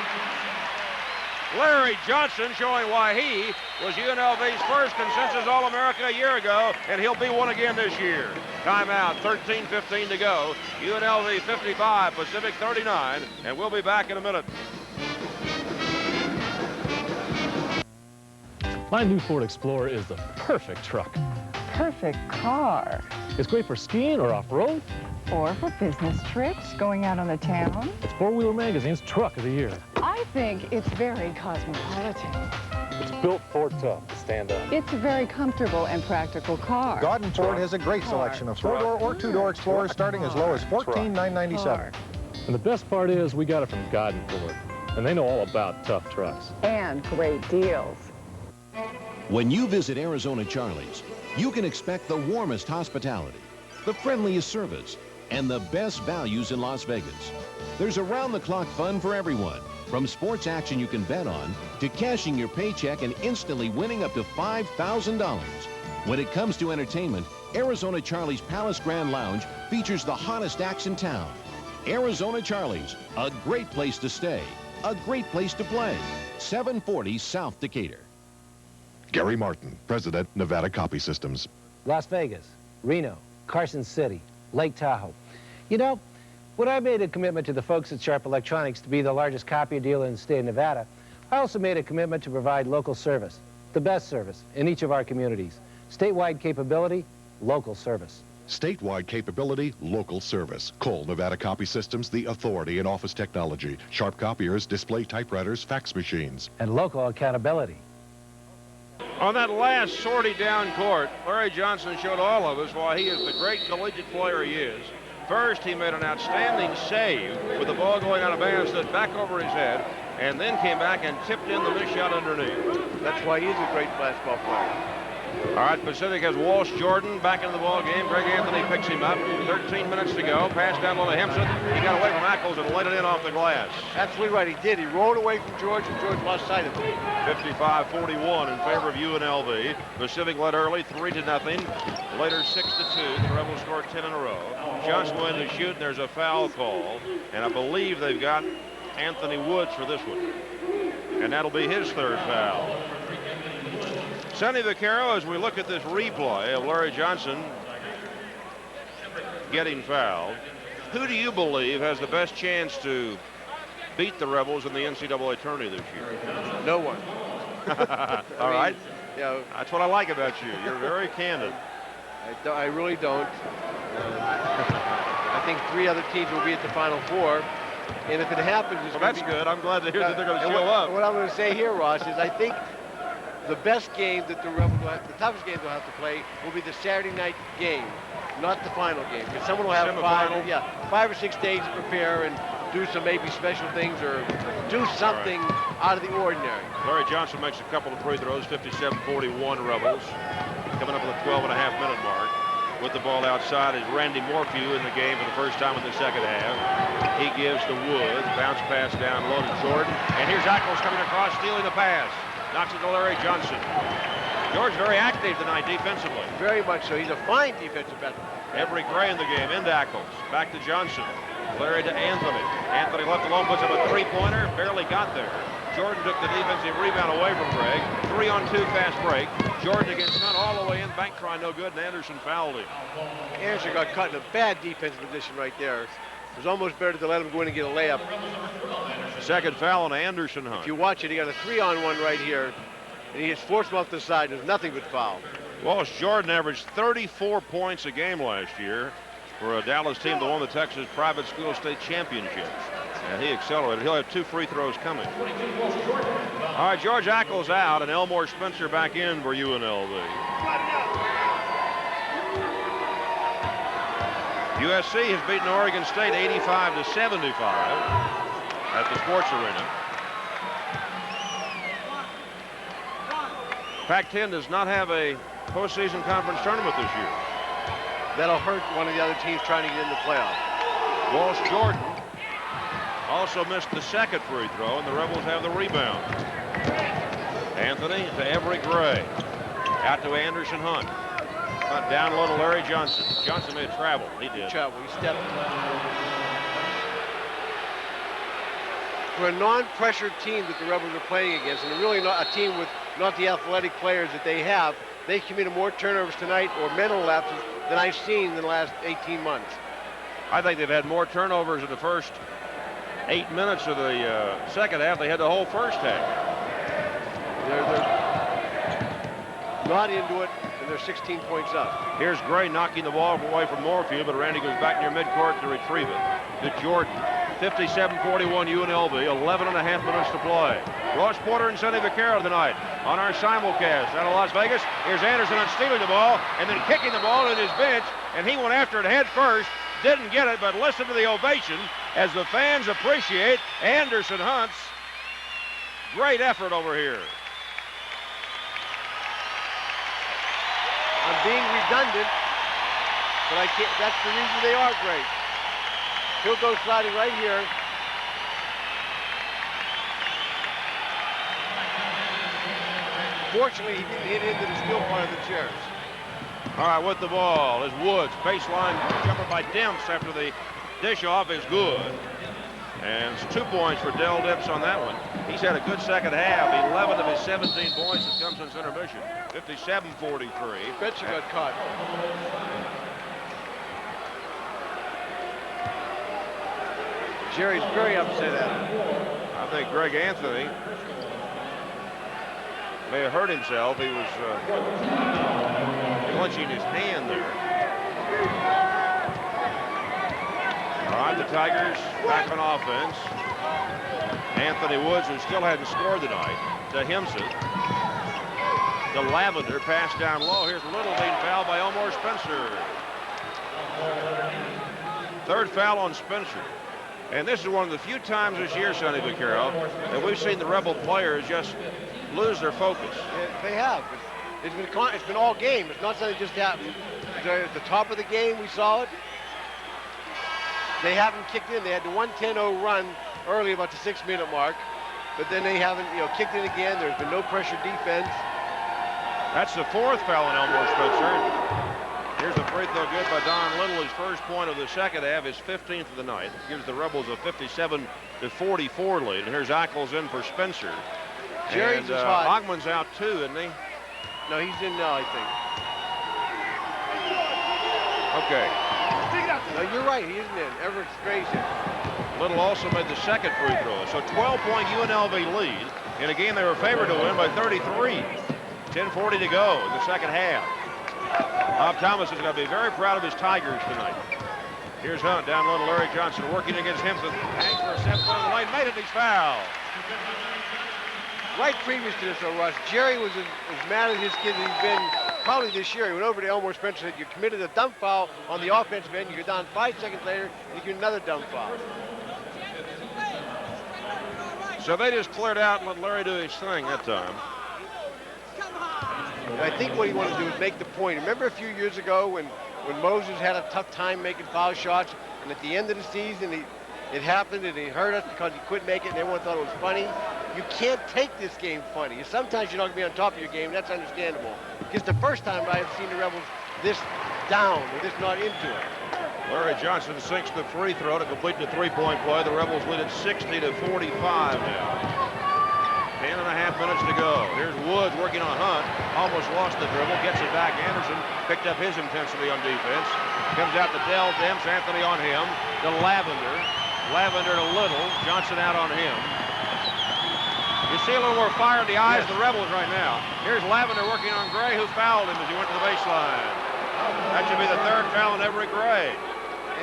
Larry Johnson showing why he was UNLV's first consensus All-America a year ago, and he'll be one again this year. Timeout, 13:15 to go. UNLV 55, Pacific 39, and we'll be back in a minute. My new Ford Explorer is the perfect truck. Perfect car. It's great for skiing or off-road. Or for business trips, going out on the town. It's Four Wheeler Magazine's Truck of the Year. I think it's very cosmopolitan. It's built Ford tough to stand up. It's a very comfortable and practical car. Godden Ford has a great selection of 4-door or 2-door Explorers starting as low as $14,997. And the best part is we got it from Godden Ford. And they know all about tough trucks. And great deals. When you visit Arizona Charlie's, you can expect the warmest hospitality, the friendliest service, and the best values in Las Vegas. There's around-the-clock fun for everyone, from sports action you can bet on to cashing your paycheck and instantly winning up to $5,000. When it comes to entertainment, Arizona Charlie's Palace Grand Lounge features the hottest acts in town. Arizona Charlie's, a great place to stay, a great place to play. 740 South Decatur. Gary Martin, President, Nevada Copy Systems. Las Vegas, Reno, Carson City, Lake Tahoe. You know, when I made a commitment to the folks at Sharp Electronics to be the largest copy dealer in the state of Nevada, I also made a commitment to provide local service, the best service in each of our communities. Statewide capability, local service. Statewide capability, local service. Call Nevada Copy Systems, the authority in office technology. Sharp copiers, display typewriters, fax machines. And local accountability. On that last sortie down court, Larry Johnson showed all of us why he is the great collegiate player he is. First, he made an outstanding save with the ball going out of bounds, stood back over his head, and then came back and tipped in the missed shot underneath. That's why he's a great basketball player. All right, Pacific has Walsh Jordan back into the ball game. Greg Anthony picks him up. 13 minutes to go. Pass down low to Hempson. He got away from Ackles and let it in off the glass. Absolutely right, he did. He rolled away from George, and George lost sight of him. 55-41 in favor of UNLV. Pacific led early, 3-0. Later, 6-2. The Rebels scored 10 in a row. Johnson went to shoot, and there's a foul call. And I believe they've got Anthony Woods for this one. And that'll be his third foul. Sonny Vaccaro, as we look at this replay of Larry Johnson getting fouled, who do you believe has the best chance to beat the Rebels in the NCAA tourney this year? No one. All right. You know, that's what I like about you. You're very candid. I really don't. I think 3 other teams will be at the Final Four. And if it happens, it's that's good. I'm glad to hear that they're going to show up. What I'm going to say here, Ross, is I think the best game that the Rebels will have, the toughest game they'll have to play will be the Saturday night game, not the final game. Because someone will have 5 or 6 days to prepare and do some maybe special things or do something out of the ordinary. Larry Johnson makes a couple of free throws, 57-41 Rebels. Coming up on the 12.5-minute mark. With the ball outside is Randy Morphew in the game for the first time in the second half. He gives to Woods, bounce pass down low to Jordan. And here's Ackles coming across, stealing the pass. Knocks it to Larry Johnson. George very active tonight defensively. Very much so. He's a fine defensive batter. Every Gray in the game, into Ackles. Back to Johnson. Larry to Anthony. Anthony left alone, puts up a three-pointer. Barely got there. Jordan took the defensive rebound away from Greg. 3-on-2 fast break. Jordan against Hunt all the way in. Bank try no good, and Anderson fouled him. Anderson got caught in a bad defensive position right there. It was almost better to let him go in and get a layup. Second foul on Anderson Hunt. If you watch it, he got a 3-on-1 right here, and he just forced him off the side. There's nothing but foul. Walsh Jordan averaged 34 points a game last year for a Dallas team that won the Texas Private School State Championship. And he accelerated. He'll have 2 free throws coming. All right, George Ackles out, and Elmore Spencer back in for UNLV. USC has beaten Oregon State 85-75 at the Sports Arena. Pac-10 does not have a postseason conference tournament this year. That'll hurt one of the other teams trying to get in the playoff. Walsh Jordan also missed the second free throw, and the Rebels have the rebound. Anthony to Everett Gray. Out to Anderson Hunt. Hunt down low to Larry Johnson. Johnson may have traveled. He did. He stepped. For a non-pressured team that the Rebels are playing against, and really not a team with not the athletic players that they have, they committed more turnovers tonight or mental lapses than I've seen in the last 18 months. I think they've had more turnovers in the first 8 minutes of the second half. They had the whole first half. They're not into it, and they're 16 points up. Here's Gray knocking the ball away from Morphew, but Randy goes back near midcourt to retrieve it. To Jordan. 57-41 UNLV, 11.5 minutes to play. Ross Porter and Sonny Vaccaro tonight on our simulcast out of Las Vegas. Here's Anderson on stealing the ball and then kicking the ball in his bench, and he went after it head first. Didn't get it, but listen to the ovation as the fans appreciate Anderson Hunt's great effort over here. I'm being redundant, but I can't. That's the reason they are great. He'll go sliding right here. Fortunately, he didn't hit into the steel part of the chairs. All right, with the ball is Woods. Baseline jumper by Demps after the dish off is good. And it's 2 points for Dell Demps on that one. He's had a good second half. 11 of his 17 points has come since intermission. 57-43. Spencer got caught. Jerry's very upset at him. I think Greg Anthony may have hurt himself. He was clenching his hand there. All right, the Tigers back on offense. Anthony Woods, who still hadn't scored tonight, to Hemseth. To Lavender, pass down low. Here's Little being fouled by Elmore Spencer. Third foul on Spencer. And this is one of the few times this year, Sonny Vaccaro, that we've seen the Rebel players just lose their focus. Yeah, they have. It's been all game. It's not something that just happened. At the top of the game, we saw it. They haven't kicked in. They had the 1-10-0 run early, about the 6-minute mark, but then they haven't, kicked in again. There's been no pressure defense. That's the fourth foul on Elmore Spencer. Here's a free throw good by Don Little. His first point of the second half, his 15th of the night. Gives the Rebels a 57-44 lead. And here's Ackles in for Spencer. Jerry's is hot. Ogman's out too, isn't he? No, he's in now, I think. Okay. No, you're right. He isn't in. Everett Gray's in. Little also made the second free throw. So 12-point UNLV lead in a game they were favored to win by 33. 10:40 to go in the second half. Bob Thomas is going to be very proud of his Tigers tonight. Here's Hunt down low to Larry Johnson working against Hemseth. Hangs for a 7-footer in the lane. Made it. He's fouled. Right previous to this, though, Russ, Jerry was as mad at his kid as he's been probably this year. He went over to Elmore Spencer and said, you committed a dumb foul on the offensive end. You go down 5 seconds later and you get another dumb foul. So they just cleared out and let Larry do his thing that time. I think what he wanted to do is make the point. Remember a few years ago when Moses had a tough time making foul shots, and at the end of the season it happened and he hurt us because he couldn't make it and everyone thought it was funny? You can't take this game funny. Sometimes you're not going to be on top of your game. That's understandable. Because the first time I have seen the Rebels this down or this not into it. Larry Johnson sinks the free throw to complete the three-point play. The Rebels lead at 60-45 now. 10.5 minutes to go. Here's Woods working on Hunt. Almost lost the dribble. Gets it back. Anderson picked up his intensity on defense. Comes out to Dell Demps. Anthony on him. To Lavender. Lavender to Little. Johnson out on him. You see a little more fire in the eyes of the Rebels right now. Here's Lavender working on Gray, who fouled him as he went to the baseline. That should be the third foul on Everett Gray.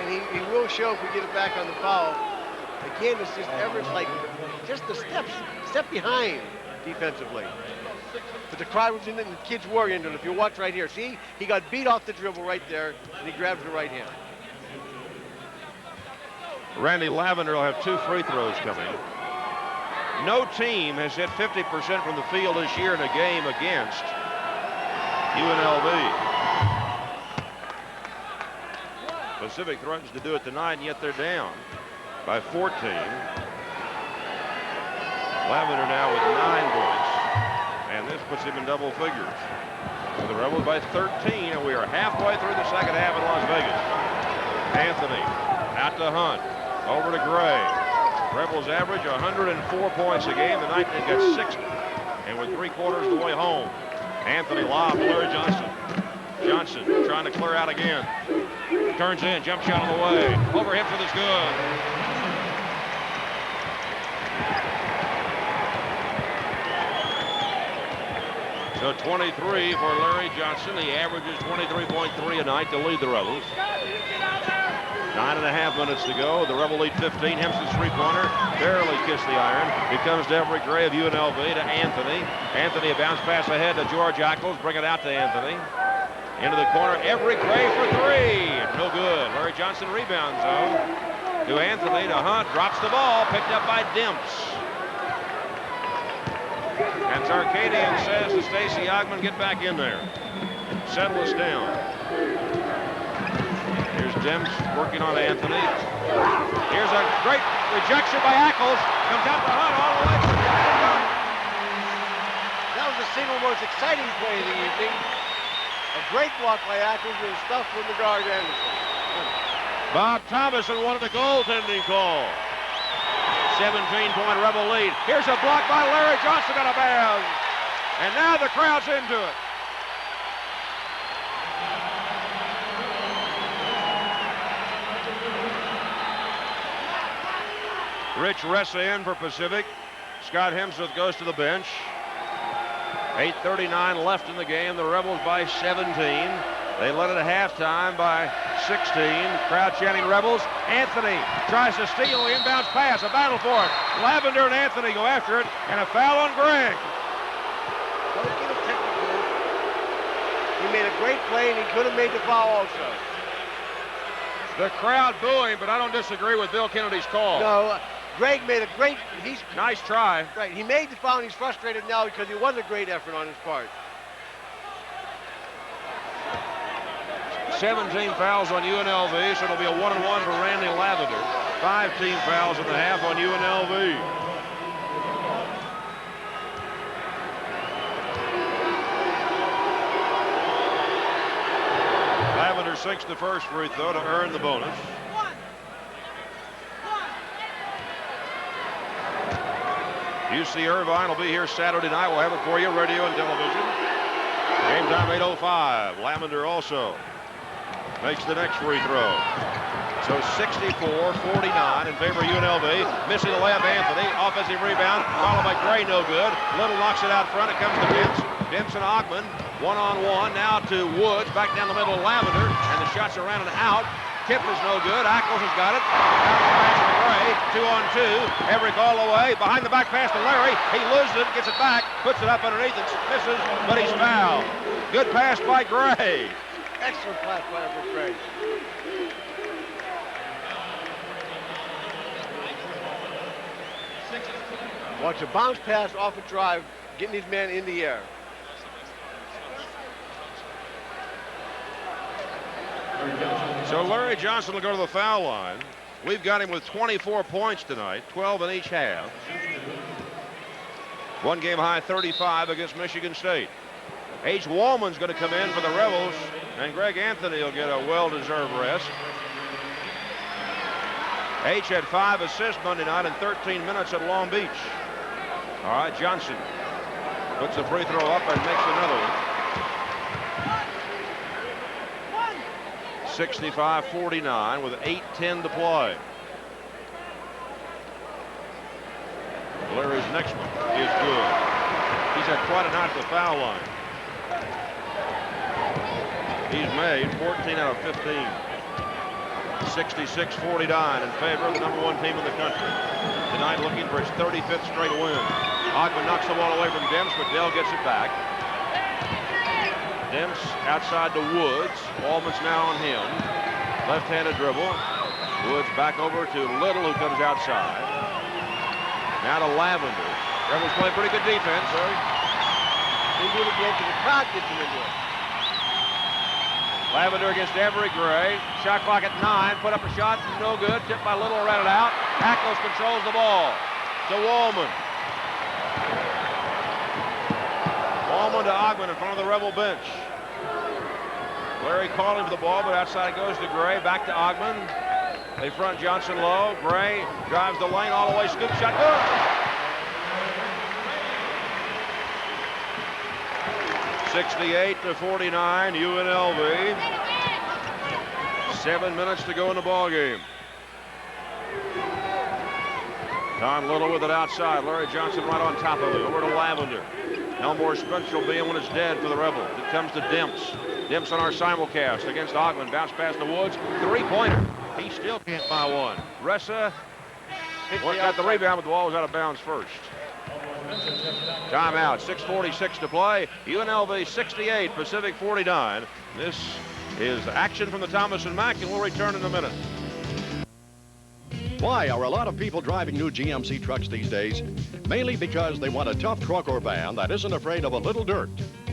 And he will show if we get it back on the foul. Again, it's just Everett's like just the step behind defensively. But the crowd was in it and the kids were into it. If you watch right here, see, he got beat off the dribble right there and he grabs the right hand. Randy Lavender will have 2 free throws coming. No team has hit 50% from the field this year in a game against UNLV. Pacific threatens to do it tonight, and yet they're down by 14. Lavender now with 9 points, and this puts him in double figures. So the Rebels by 13, and we are halfway through the second half in Las Vegas. Anthony out to Hunt, over to Gray. Rebels average 104 points a game. Tonight they got 60, and with 3/4 of the way home. Anthony lob to Larry Johnson. Johnson trying to clear out again. Turns in, jump shot on the way. Over Hemseth is good. So 23 for Larry Johnson. He averages 23.3 a night to lead the Rebels. 9.5 minutes to go. The Rebel lead 15. Hemseth's three-pointer barely kissed the iron. It comes to Everett Gray of UNLV to Anthony. Anthony, a bounce pass ahead to George Ackles. Bring it out to Anthony. Into the corner. Everett Gray for 3. No good. Larry Johnson rebounds, though. To Anthony, to Hunt. Drops the ball. Picked up by Demps. And Tarkadian says to Stacy Ogman, get back in there. Settle us down. Here's Demps working on Anthony. Here's a great rejection by Ackles. Comes out to Hunt all the way. That was the single most exciting play of the evening. A great block by Ackles and stuff from the guard Anderson. Bob Thomason wanted the goaltending call. 17-point Rebel lead. Here's a block by Larry Johnson out of bounds. And now the crowd's into it. Rich Ressa in for Pacific. Scott Hemsworth goes to the bench. 8:39 left in the game. The Rebels by 17. They led it at halftime by 16. Crowd chanting Rebels. Anthony tries to steal the inbounds pass. A battle for it. Lavender and Anthony go after it. And a foul on Gregg. Don't get him technical. He made a great play, and he could have made the foul also. The crowd booing, but I don't disagree with Bill Kennedy's call. No, Gregg made a great... Nice try. Right, he made the foul, and he's frustrated now because it was a great effort on his part. 17 fouls on UNLV, so it'll be a 1-on-1 for Randy Lavender. 5 team fouls in the half on UNLV. Lavender sinks the first free throw to earn the bonus. UC Irvine will be here Saturday night. We'll have it for you, radio and television. Game time 8:05. Lavender also makes the next free throw. So 64-49 in favor of UNLV. Missing the layup, Anthony. Offensive rebound, followed by Gray, no good. Little knocks it out front. It comes to Demps. Demps and Ogman, one-on-one. Now to Woods, back down the middle of Lavender. And the shots around and out. Tip is no good. Ackles has got it. Out the pass to Gray. 2-on-2. Everett all the way. Behind the back pass to Larry. He loses it, gets it back, puts it up underneath and misses, but he's fouled. Good pass by Gray. Excellent pass by Gray. Watch a bounce pass off a drive, getting his man in the air. So Larry Johnson will go to the foul line. We've got him with 24 points tonight, 12 in each half. One game high 35 against Michigan State. H. Wallman's going to come in for the Rebels, and Greg Anthony will get a well-deserved rest. H had 5 assists Monday night in 13 minutes at Long Beach. All right, Johnson puts the free throw up and makes another one. 65-49 with 8:10 to play. Larry's next one is good. He's had quite a night at the foul line. He's made 14 out of 15. 66-49 in favor of the #1 team in the country. Tonight looking for his 35th straight win. Ogman knocks the ball away from Demps, but Dell gets it back. Demps outside to Woods. Wallman's now on him. Left-handed dribble. Woods back over to Little, who comes outside. Now to Lavender. Rebels play pretty good defense. They do it again because the crowd gets him into it. Lavender against Everett Gray. Shot clock at 9. Put up a shot. No good. Tipped by Little. Ran it out. Ackles controls the ball. To Wallman. Wallman to Ogman in front of the Rebel bench. Larry calling for the ball, but outside it goes to Gray. Back to Ogman. They front Johnson low. Gray drives the lane all the way. Scoop shot. Good. (68-49) UNLV. 7 minutes to go in the ball game. Don Little with it outside. Larry Johnson right on top of it. Over to Lavender. Elmore Spence will be in when it's dead for the Rebels. It comes to Demps. Demps on our simulcast against Ogman. Bounce pass to Woods. Three-pointer. He still can't buy one. Ressa got the rebound, but the ball was out of bounds first. Timeout. 6:46 to play. UNLV 68, Pacific 49. This is action from the Thomas and Mack, and we'll return in a minute. Why are a lot of people driving new GMC trucks these days? Mainly because they want a tough truck or van that isn't afraid of a little dirt.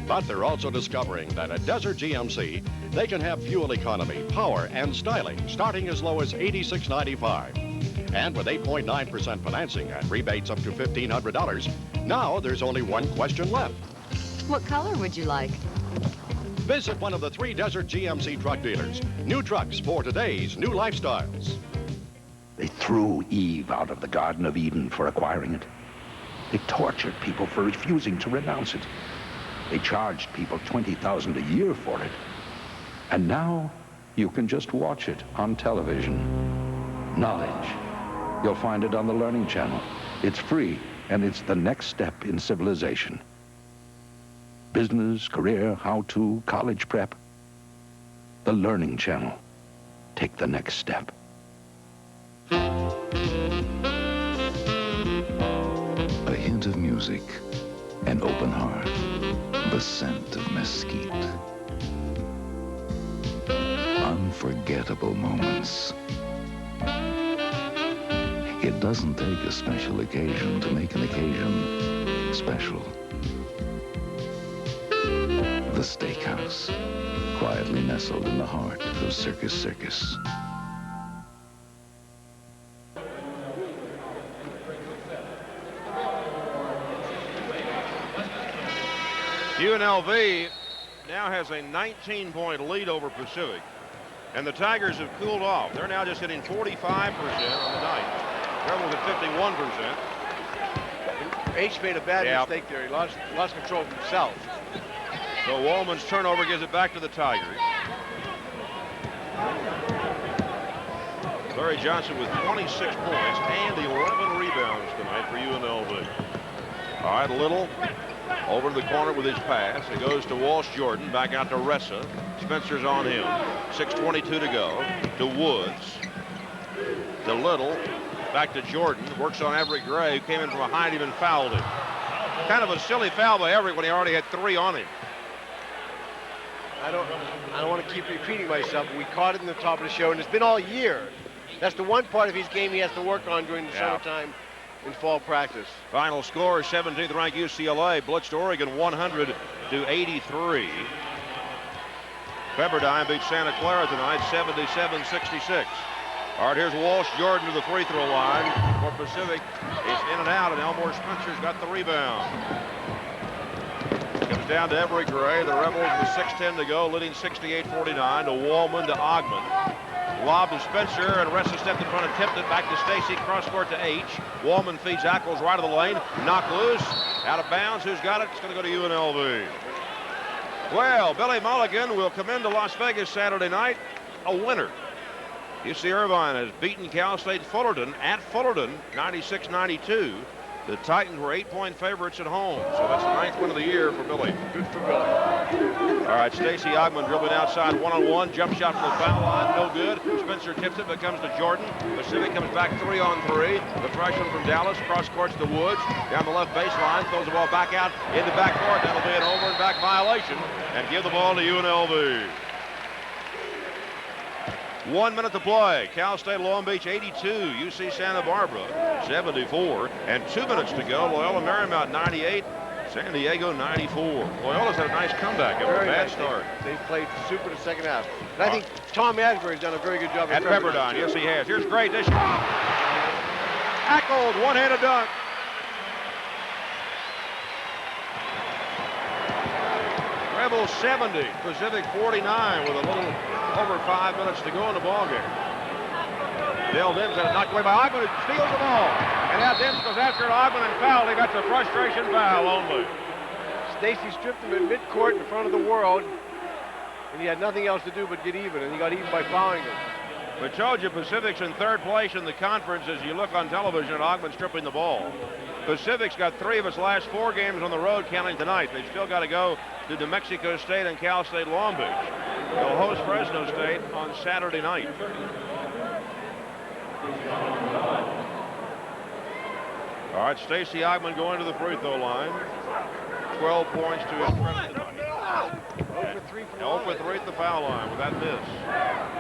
But they're also discovering that at Desert GMC, they can have fuel economy, power, and styling starting as low as $86.95. And with 8.9% financing and rebates up to $1,500, now there's only one question left. What color would you like? Visit one of the 3 Desert GMC truck dealers. New trucks for today's new lifestyles. They threw Eve out of the Garden of Eden for acquiring it. They tortured people for refusing to renounce it. They charged people $20,000 a year for it. And now you can just watch it on television. Knowledge. You'll find it on the Learning Channel. It's free, and it's the next step in civilization. Business, career, how-to, college prep. The Learning Channel. Take the next step. A hint of music, an open heart, the scent of mesquite. Unforgettable moments. It doesn't take a special occasion to make an occasion special. The Steakhouse, quietly nestled in the heart of Circus Circus. UNLV now has a 19-point lead over Pacific, and the Tigers have cooled off. They're now just hitting 45% on the night. Rebels at 51%. H made a bad mistake there. He lost control of himself. So Wallman's turnover gives it back to the Tigers. Larry Johnson with 26 points and 11 rebounds tonight for UNLV. All right, Little over to the corner with his pass. It goes to Walsh Jordan, back out to Ressa. Spencer's on him. 6:22 to go. To Woods. To Little. Back to Jordan. Works on Everett Gray, who came in from behind him and fouled him. Kind of a silly foul by Everett when he already had 3 on him. I don't want to keep repeating myself, but we caught it in the top of the show, and it's been all year. That's the one part of his game he has to work on during the summertime in fall practice. Final score, 17th ranked UCLA blitzed Oregon 100 to 83. Pepperdine beat Santa Clara tonight 77-66. All right, here's Walsh Jordan to the free throw line for Pacific. It's in and out, and Elmore Spencer's got the rebound. Comes down to Everett Gray. The Rebels with 6:10 to go, leading 68-49 to Wallman to Ogman. Lob to Spencer, and Ressa stepped in front and tipped it back to Stacy. Cross court to H. Wallman feeds Ackles right of the lane. Knocked loose. Out of bounds. Who's got it? It's going to go to UNLV. Well, Billy Mulligan will come into Las Vegas Saturday night a winner. UC Irvine has beaten Cal State Fullerton at Fullerton 96-92. The Titans were 8-point favorites at home, so that's the 9th win of the year for Billy. Good for Billy. All right, Stacey Ogman dribbling outside one-on-one, jump shot from the foul line, no good. Spencer tips it, but comes to Jordan. Pacific comes back 3-on-3. The freshman from Dallas cross courts to Woods, down the left baseline, throws the ball back out in the backcourt. That'll be an over and back violation, and give the ball to UNLV. 1 minute to play. Cal State Long Beach 82, UC Santa Barbara 74, and 2 minutes to go. Loyola Marymount 98, San Diego 94. Loyola's had a nice comeback after a bad start. They played super the second half. And I think Tom Asbury's done a very good job at Pepperdine. Yes, he has. Here's Gray dish. Tackled, one-handed dunk. Rebels 70, Pacific 49 with a little over 5 minutes to go in the ballgame. Dale Dims had it knocked away by Ogman, who steals the ball. And now Dims goes after it, Ogman, and fouled. He got the frustration foul only. Stacy stripped him at midcourt in front of the world, and he had nothing else to do but get even, and he got even by fouling him. We told you Pacific's in 3rd place in the conference as you look on television at Ogman stripping the ball. Pacific's got 3 of its last 4 games on the road, counting tonight. They've still got to go to New Mexico State and Cal State Long Beach. They'll host Fresno State on Saturday night. All right, Stacey Ogman going to the free throw line. 12 points to his credit tonight. 0 for 3 at the foul line with that miss.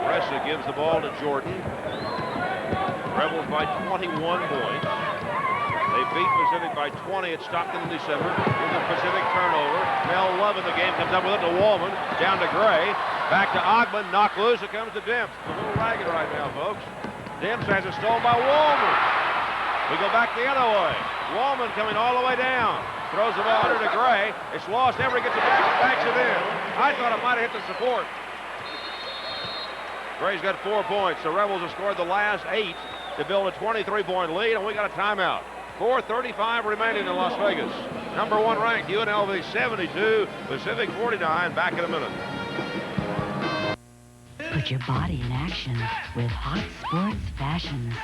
Ressa gives the ball to Jordan. Rebels by 21 points. They They beat Pacific by 20 at Stockton in December. Here's a Pacific turnover. Mel Love in the game comes up with it to Wallman. Down to Gray. Back to Ogman. Knocked loose. It comes to Demps. It's a little ragged right now, folks. Demps has it stolen by Wallman. We go back the other way. Wallman coming all the way down. Throws the ball under to Gray. It's lost. Emery gets it back and backs it in. I thought it might have hit the support. Gray's got 4 points. The Rebels have scored the last 8 to build a 23-point lead, and we got a timeout. 4:35 remaining in Las Vegas. Number 1 ranked UNLV 72, Pacific 49. Back in a minute. Put your body in action with Hot Sports Fashions.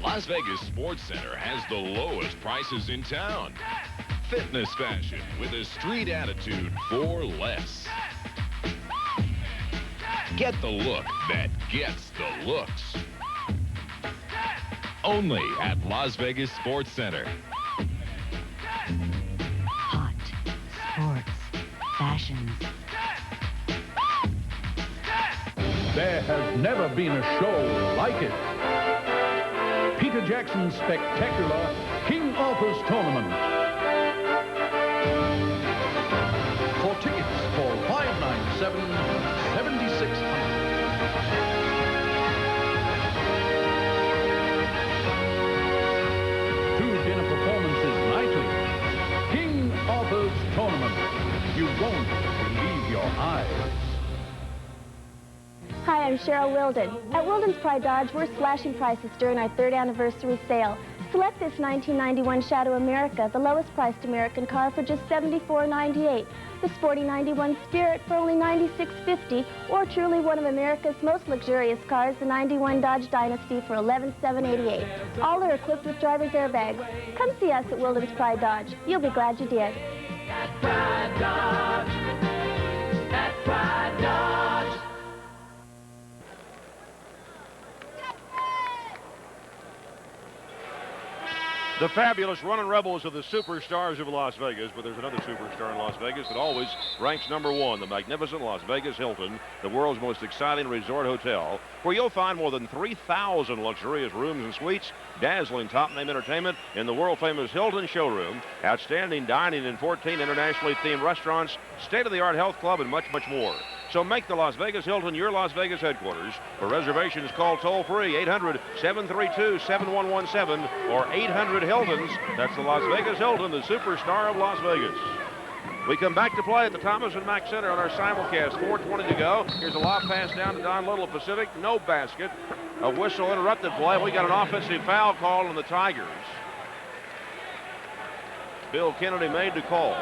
Las Vegas Sports Center has the lowest prices in town. Fitness fashion with a street attitude for less. Get the look that gets the looks. Only at Las Vegas Sports Center. Hot Sports Fashions. There has never been a show like it. Peter Jackson's spectacular King Arthur's Tournament. For tickets, call 597-7600. Dinner performances nightly. King Arthur's Tournament. You won't believe your eyes. Hi, I'm Cheryl Wilden. At Wilden's Pride Dodge, we're slashing prices during our 3rd anniversary sale. Select this 1991 Shadow America, the lowest priced American car, for just $74.98. The sporty 91 Spirit for only $96.50, or truly one of America's most luxurious cars, the 91 Dodge Dynasty, for $11,788. All are equipped with driver's airbags. Come see us at Wilden's Pride Dodge. You'll be glad you did. At Pride Dodge. At Pride Dodge. The fabulous running Rebels are the superstars of Las Vegas, but there's another superstar in Las Vegas that always ranks number 1, the magnificent Las Vegas Hilton, the world's most exciting resort hotel, where you'll find more than 3,000 luxurious rooms and suites, dazzling top-name entertainment in the world-famous Hilton showroom, outstanding dining in 14 internationally themed restaurants, state-of-the-art health club, and much, much more. So make the Las Vegas Hilton your Las Vegas headquarters. For reservations, call toll-free 800-732-7117 or 800-HILTONS. That's the Las Vegas Hilton, the superstar of Las Vegas. We come back to play at the Thomas and Mack Center on our simulcast. 4:20 to go. Here's a lob pass down to Don Little of Pacific. No basket. A whistle interrupted play. We got an offensive foul call on the Tigers. Bill Kennedy made the call.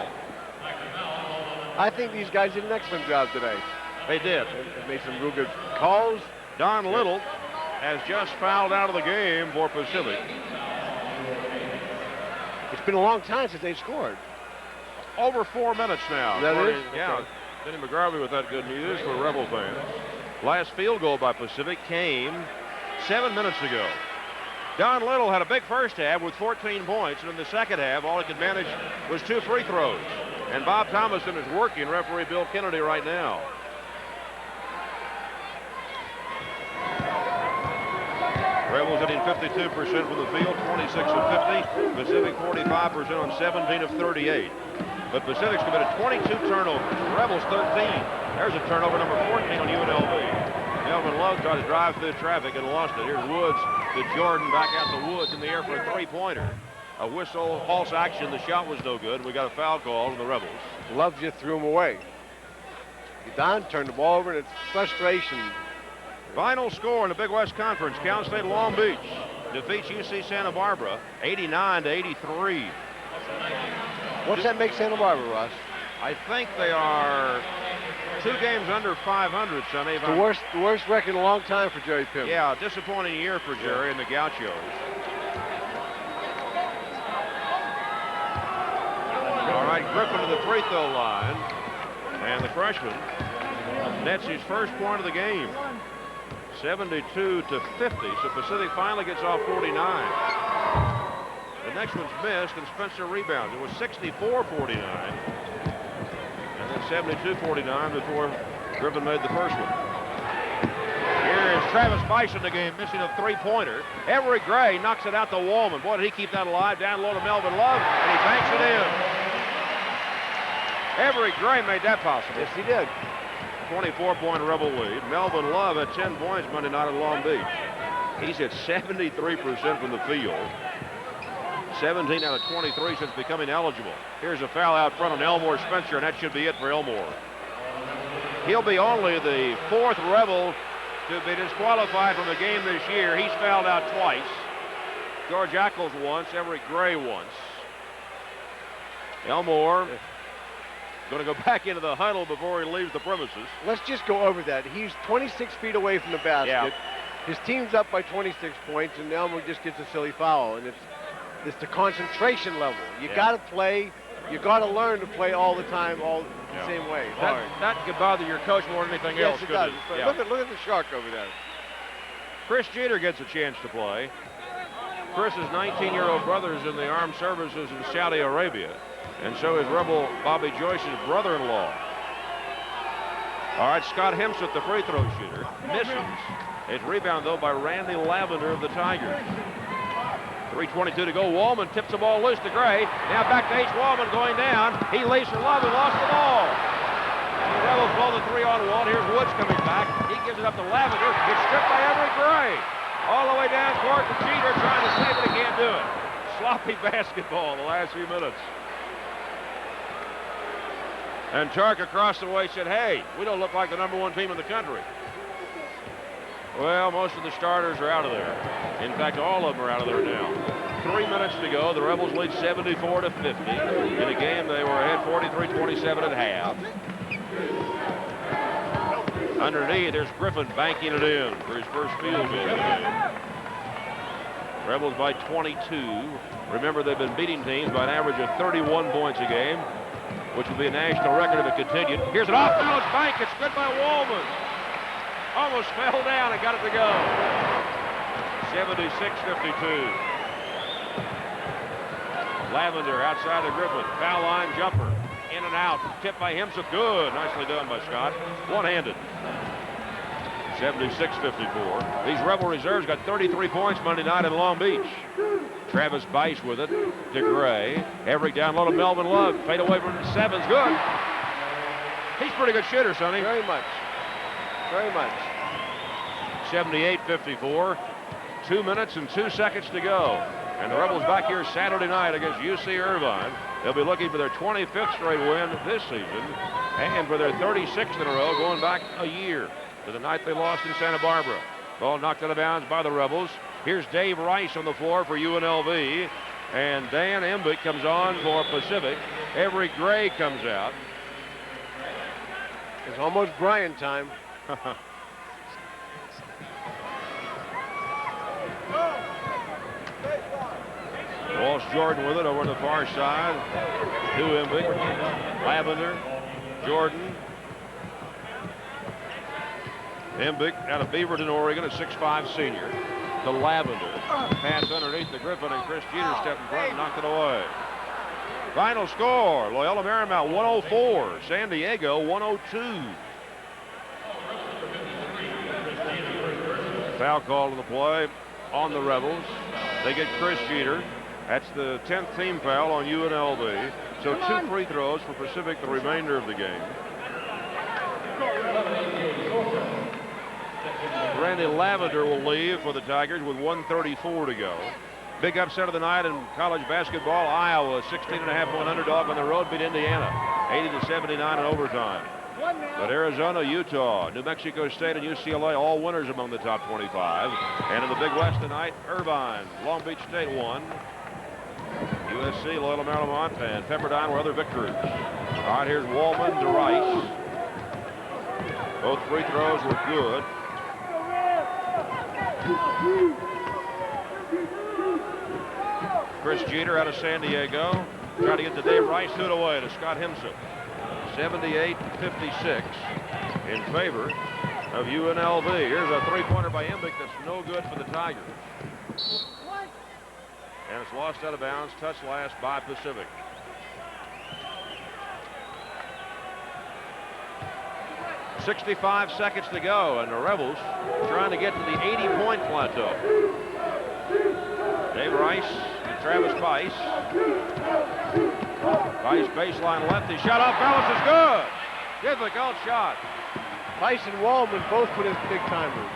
I think these guys did an excellent job today. They did. They made some real good calls. Don Little has just fouled out of the game for Pacific. It's been a long time since they scored. Over 4 minutes now. That is? Yeah. Okay. Denny McGarvey with that good news for Rebel fans. Last field goal by Pacific came 7 minutes ago. Don Little had a big first half with 14 points, and in the second half, all he could manage was 2 free throws. And Bob Thomason is working referee Bill Kennedy right now. Rebels hitting 52% from the field, 26 of 50. Pacific 45% on 17 of 38. But Pacific's committed 22 turnovers. Rebels 13. There's a turnover number 14 on UNLV. Melvin Love tried to drive through traffic and lost it. Here's Woods to Jordan, back out to Woods in the air for a 3-pointer. A whistle, false action. The shot was no good. We got a foul call on the Rebels. Love just threw him away. Don turned the ball over, and it's frustration. Final score in the Big West Conference. Cal State Long Beach defeats UC Santa Barbara 89-83. What's that make Santa Barbara, Ross? I think they are 2 games under 500, Sonny. The worst record in a long time for Jerry Piven. Yeah, disappointing year for Jerry and the Gauchos. All right, Griffin to the free throw line. And the freshman nets his first point of the game. 72-50, so Pacific finally gets off 49. The next one's missed, and Spencer rebounds. It was 64-49, and then 72-49 before Griffin made the first one. Here is Travis Bice in the game, missing a three-pointer. Everett Gray knocks it out to Wallman. Boy, did he keep that alive. Down low to Melvin Love, and he banks it in. Everett Gray made that possible. Yes, he did. 24-point Rebel lead. Melvin Love had 10 points Monday night in Long Beach. He's hit 73% from the field. 17 out of 23 since becoming eligible. Here's a foul out front on Elmore Spencer, and that should be it for Elmore. He'll be only the 4th Rebel to be disqualified from the game this year. He's fouled out twice. George Ackles once, Everett Gray once. Elmore going to go back into the huddle before he leaves the premises. Let's just go over that. He's 26 feet away from the basket. Yeah. His team's up by 26 points, and Elmore just gets a silly foul. And it's the concentration level. You got to play. You got to learn to play all the time, all the same way. That could bother your coach more than anything else. Yes, it does. Yeah. Look at the shark over there. Chris Jeter gets a chance to play. Chris's 19-year-old brother is in the armed services in Saudi Arabia, and so is Rebel Bobby Joyce's brother-in-law. All right, Scott Hemseth, the free throw shooter, misses. It's rebounded, though, by Randy Lavender of the Tigers. 3:22 to go. Wallman tips the ball loose to Gray. Now back to H. Wallman going down. He leaves for Love and lost the ball. The Rebels blow the 3-on-1. Here's Woods coming back. He gives it up to Lavender. It's stripped by Everett Gray. All the way down court to Jeter trying to save it. He can't do it. Sloppy basketball the last few minutes. And Tark across the way said, hey, we don't look like the #1 team in the country. Well, most of the starters are out of there. In fact, all of them are out of there now. 3 minutes to go. The Rebels lead 74-50. In a game they were ahead 43-27 at half. Underneath, there's Griffin banking it in for his first field goal of the game. Rebels by 22. Remember, they've been beating teams by an average of 31 points a game, which would be a national record if it continued. Here's an off-balance bank. It's good by Wallman. Almost fell down and got it to go. 76-52. Lavender outside the Griffin. Foul line jumper. In and out. Tipped by Hemseth. Good. Nicely done by Scott. One-handed. 76-54. These Rebel reserves got 33 points Monday night in Long Beach. Travis Bice with it to Gray. Everett down low to Melvin Love. Fade away from the sevens. Good. He's a pretty good shooter, Sonny. Very much. Very much. 78-54. 2 minutes and 2 seconds to go. And the Rebels back here Saturday night against UC Irvine. They'll be looking for their 25th straight win this season and for their 36th in a row going back a year to the night they lost in Santa Barbara. Ball knocked out of bounds by the Rebels. Here's Dave Rice on the floor for UNLV. And Dan Embick comes on for Pacific. Everett Gray comes out. It's almost Brian time. Walsh Jordan with it over on the far side. To Embick. Lavender. Jordan. Embick out of Beaverton, Oregon, a 6'5 senior. To Lavender. Pass underneath the Griffin, and Chris Jeter stepped in front and knocked it away. Final score, Loyola Marymount 104, San Diego 102. Foul call to the play on the Rebels. They get Chris Jeter. That's the 10th team foul on UNLV. So 2 free throws for Pacific the remainder of the game. Randy Lavender will leave for the Tigers with 1:34 to go. Big upset of the night in college basketball. Iowa, 16.5-point underdog on the road, beat Indiana 80-79 in overtime. But Arizona, Utah, New Mexico State, and UCLA all winners among the top 25. And in the Big West tonight, Irvine, Long Beach State won. USC, Loyola Marymount, and Pepperdine were other victors. All right, here's Wallman to Rice. Both free throws were good. Chris Jeter out of San Diego. Trying to get to Dave Rice, threw it away to Scott Hemseth. 78-56 in favor of UNLV. Here's a three-pointer by Embick that's no good for the Tigers. And it's lost out of bounds, touched last by Pacific. 65 seconds to go, and the Rebels trying to get to the 80-point plateau. Dave Rice and Travis Bice. Bice baseline lefty. Shot off balance is good. Difficult shot. Bice and Wallman both put in big timers.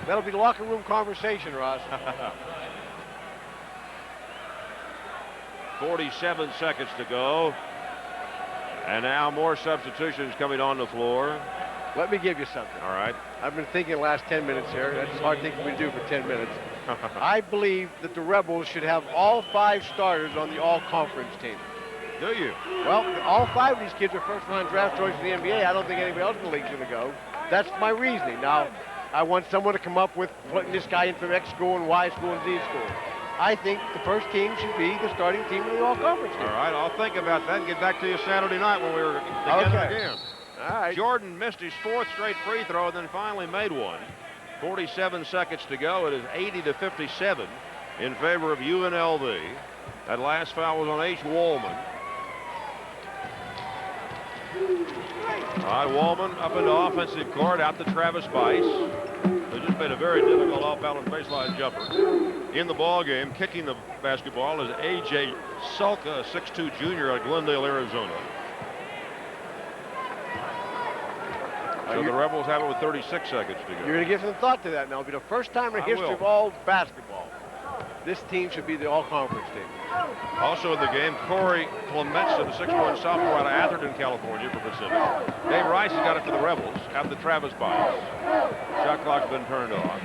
That'll be locker room conversation, Ross. 47 seconds to go. And now more substitutions coming on the floor. Let me give you something. All right. I've been thinking the last 10 minutes here. That's a hard thing for me to do for 10 minutes. I believe that the Rebels should have all 5 starters on the all-conference team. Do you? Well, all 5 of these kids are first-round draft choices in the NBA. I don't think anybody else in the league's going to go. That's my reasoning. Now, I want someone to come up with putting this guy in from X school and Y school and Z school. I think the first team should be the starting team of the all-conference team. All right, I'll think about that and get back to you Saturday night when we were together again. All right. Jordan missed his 4th straight free throw and then finally made one. 47 seconds to go. It is 80-57 in favor of UNLV. That last foul was on H. Wallman. All right, Wallman up into offensive court, out to Travis Bice, who just made a very difficult off-balance baseline jumper. In the ball game, kicking the basketball is A.J. Sulka, a 6'2 junior out of Glendale, Arizona. So the Rebels have it with 36 seconds to go. You're going to give some thought to that now. It'll be the first time in the history of all basketball. This team should be the all-conference team. Also in the game, Corey Clements, the 6'1 sophomore out of Atherton, California for Pacific. Dave Rice has got it for the Rebels, out to Travis Bice. Shot clock's been turned on.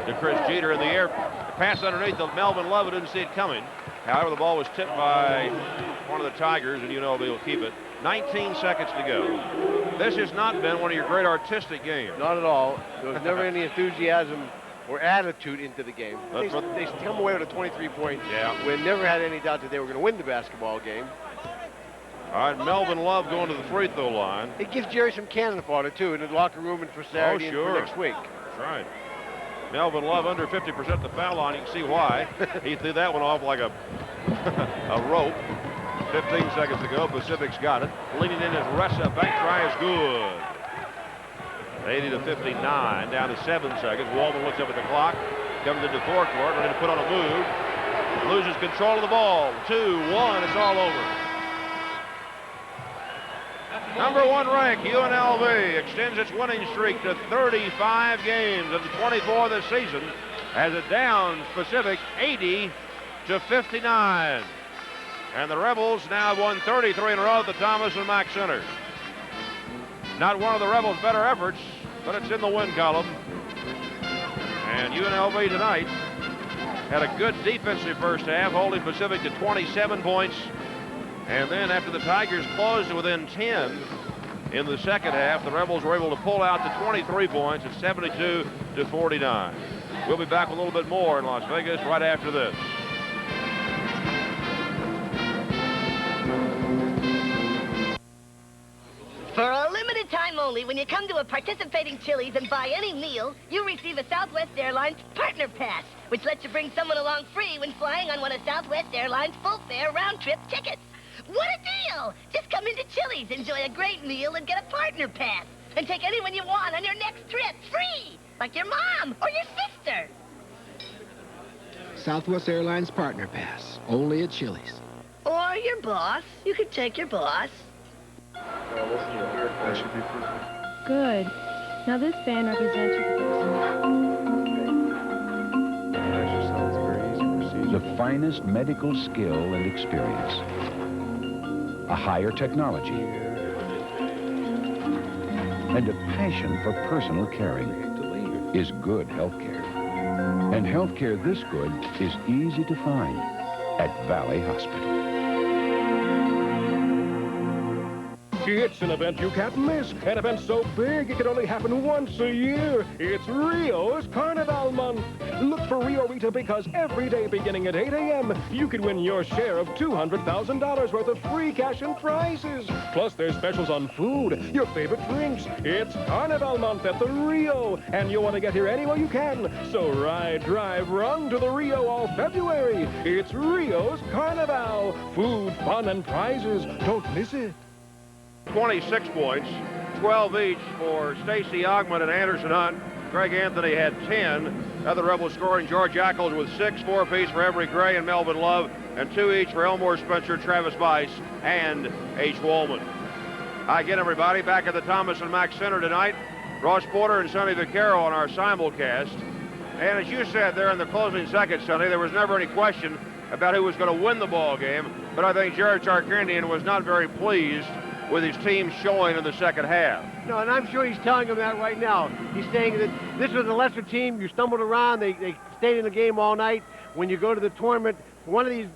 To Chris Jeter in the air. Pass underneath of Melvin Love, didn't see it coming. However, the ball was tipped by one of the Tigers, and UNLV will keep it. 19 seconds to go. This has not been one of your great artistic games. Not at all. There was never any enthusiasm or attitude into the game. They come away with a 23-point. Yeah. We never had any doubt that they were going to win the basketball game. All right, Melvin Love going to the free throw line. It gives Jerry some cannon fodder, too, in the locker room and for Saturday and for next week. That's right. Melvin Love under 50% at the foul line. You can see why. He threw that one off like a rope. 15 seconds to go. Pacific's got it. Leading in is Ressa. Back try is good. 80-59. Down to 7 seconds. Wallman looks up at the clock. Comes into forecourt. Ready to put on a move. Loses control of the ball. 2-1. It's all over. Number 1 ranked UNLV extends its winning streak to 35 games and 24 this season as it downs Pacific 80-59. And the Rebels now have won 33 in a row at the Thomas and Mack Center. Not one of the Rebels' better efforts, but it's in the win column. And UNLV tonight had a good defensive first half, holding Pacific to 27 points. And then after the Tigers closed to within 10 in the second half, the Rebels were able to pull out to 23 points at 72-49. We'll be back with a little bit more in Las Vegas right after this. For a limited time only, when you come to a participating Chili's and buy any meal, you receive a Southwest Airlines Partner Pass, which lets you bring someone along free when flying on one of Southwest Airlines full-fare round-trip tickets. What a deal! Just come into Chili's, enjoy a great meal, and get a Partner Pass, and take anyone you want on your next trip free, like your mom or your sister. Southwest Airlines Partner Pass, only at Chili's. Or your boss. You could take your boss. That should be perfect. Good. Now this band represents you. The finest medical skill and experience. A higher technology. And a passion for personal caring is good healthcare. And healthcare this good is easy to find at Valley Hospital. It's an event you can't miss. An event so big it can only happen once a year. It's Rio's Carnival Month. Look for Rio Rita because every day beginning at 8 a.m., you could win your share of $200,000 worth of free cash and prizes. Plus, there's specials on food, your favorite drinks. It's Carnival Month at the Rio, and you want to get here any way you can. So ride, drive, run to the Rio all February. It's Rio's Carnival. Food, fun, and prizes. Don't miss it. 26 points 12 each for Stacy Ogman and Anderson Hunt. Greg Anthony had 10. Other Rebels scoring, George Ackles with 6, 4 apiece for Everett Gray and Melvin Love, and 2 each for Elmore Spencer, Travis Bice, and H. Woolman. Hi again, everybody, back at the Thomas and Mack Center tonight. Ross Porter and Sonny Vaccaro on our simulcast. And as you said there in the closing seconds, Sonny, there was never any question about who was going to win the ball game, but I think Jared Charkandian was not very pleased with his team showing in the second half. No, and I'm sure he's telling them that right now. He's saying that this was a lesser team. You stumbled around. They stayed in the game all night. When you go to the tournament, one of these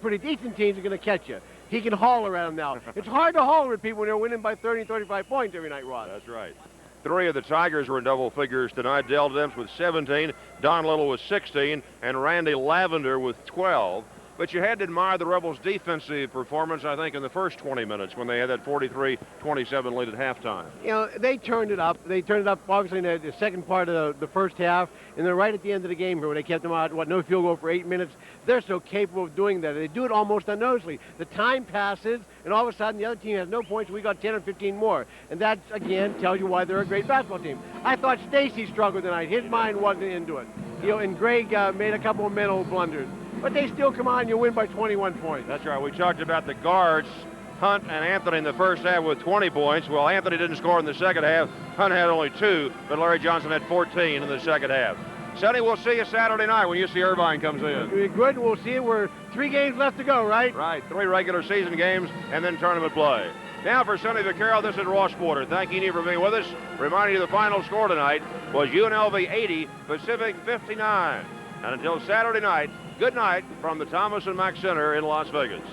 pretty decent teams are going to catch you. He can holler at them now. It's hard to holler at people when they're winning by 30, 35 points every night, Ross. That's right. 3 of the Tigers were in double figures tonight. Dell Demps with 17, Don Little with 16, and Randy Lavender with 12. But you had to admire the Rebels' defensive performance, I think, in the first 20 minutes when they had that 43-27 lead at halftime. You know, they turned it up. They turned it up, obviously, in the second part of the first half. And then right at the end of the game here, when they kept them out, no field goal for 8 minutes, they're so capable of doing that. They do it almost unnoticeably. The time passes, and all of a sudden, the other team has no points, and we got 10 or 15 more. And that, again, tells you why they're a great basketball team. I thought Stacy struggled tonight. His mind wasn't into it. You know, and Greg made a couple of mental blunders. But they still come on, you win by 21 points. That's right. We talked about the guards, Hunt and Anthony in the first half with 20 points. Well, Anthony didn't score in the second half. Hunt had only 2, but Larry Johnson had 14 in the second half. Sonny, we'll see you Saturday night when UC Irvine comes in. It'll be good. We'll see you. We're 3 games left to go, right? Right. 3 regular season games and then tournament play. Now for Sonny Vaccaro, this is Ross Porter. Thanking you for being with us. Reminding you the final score tonight was UNLV 80, Pacific 59. And until Saturday night, good night from the Thomas and Mack Center in Las Vegas.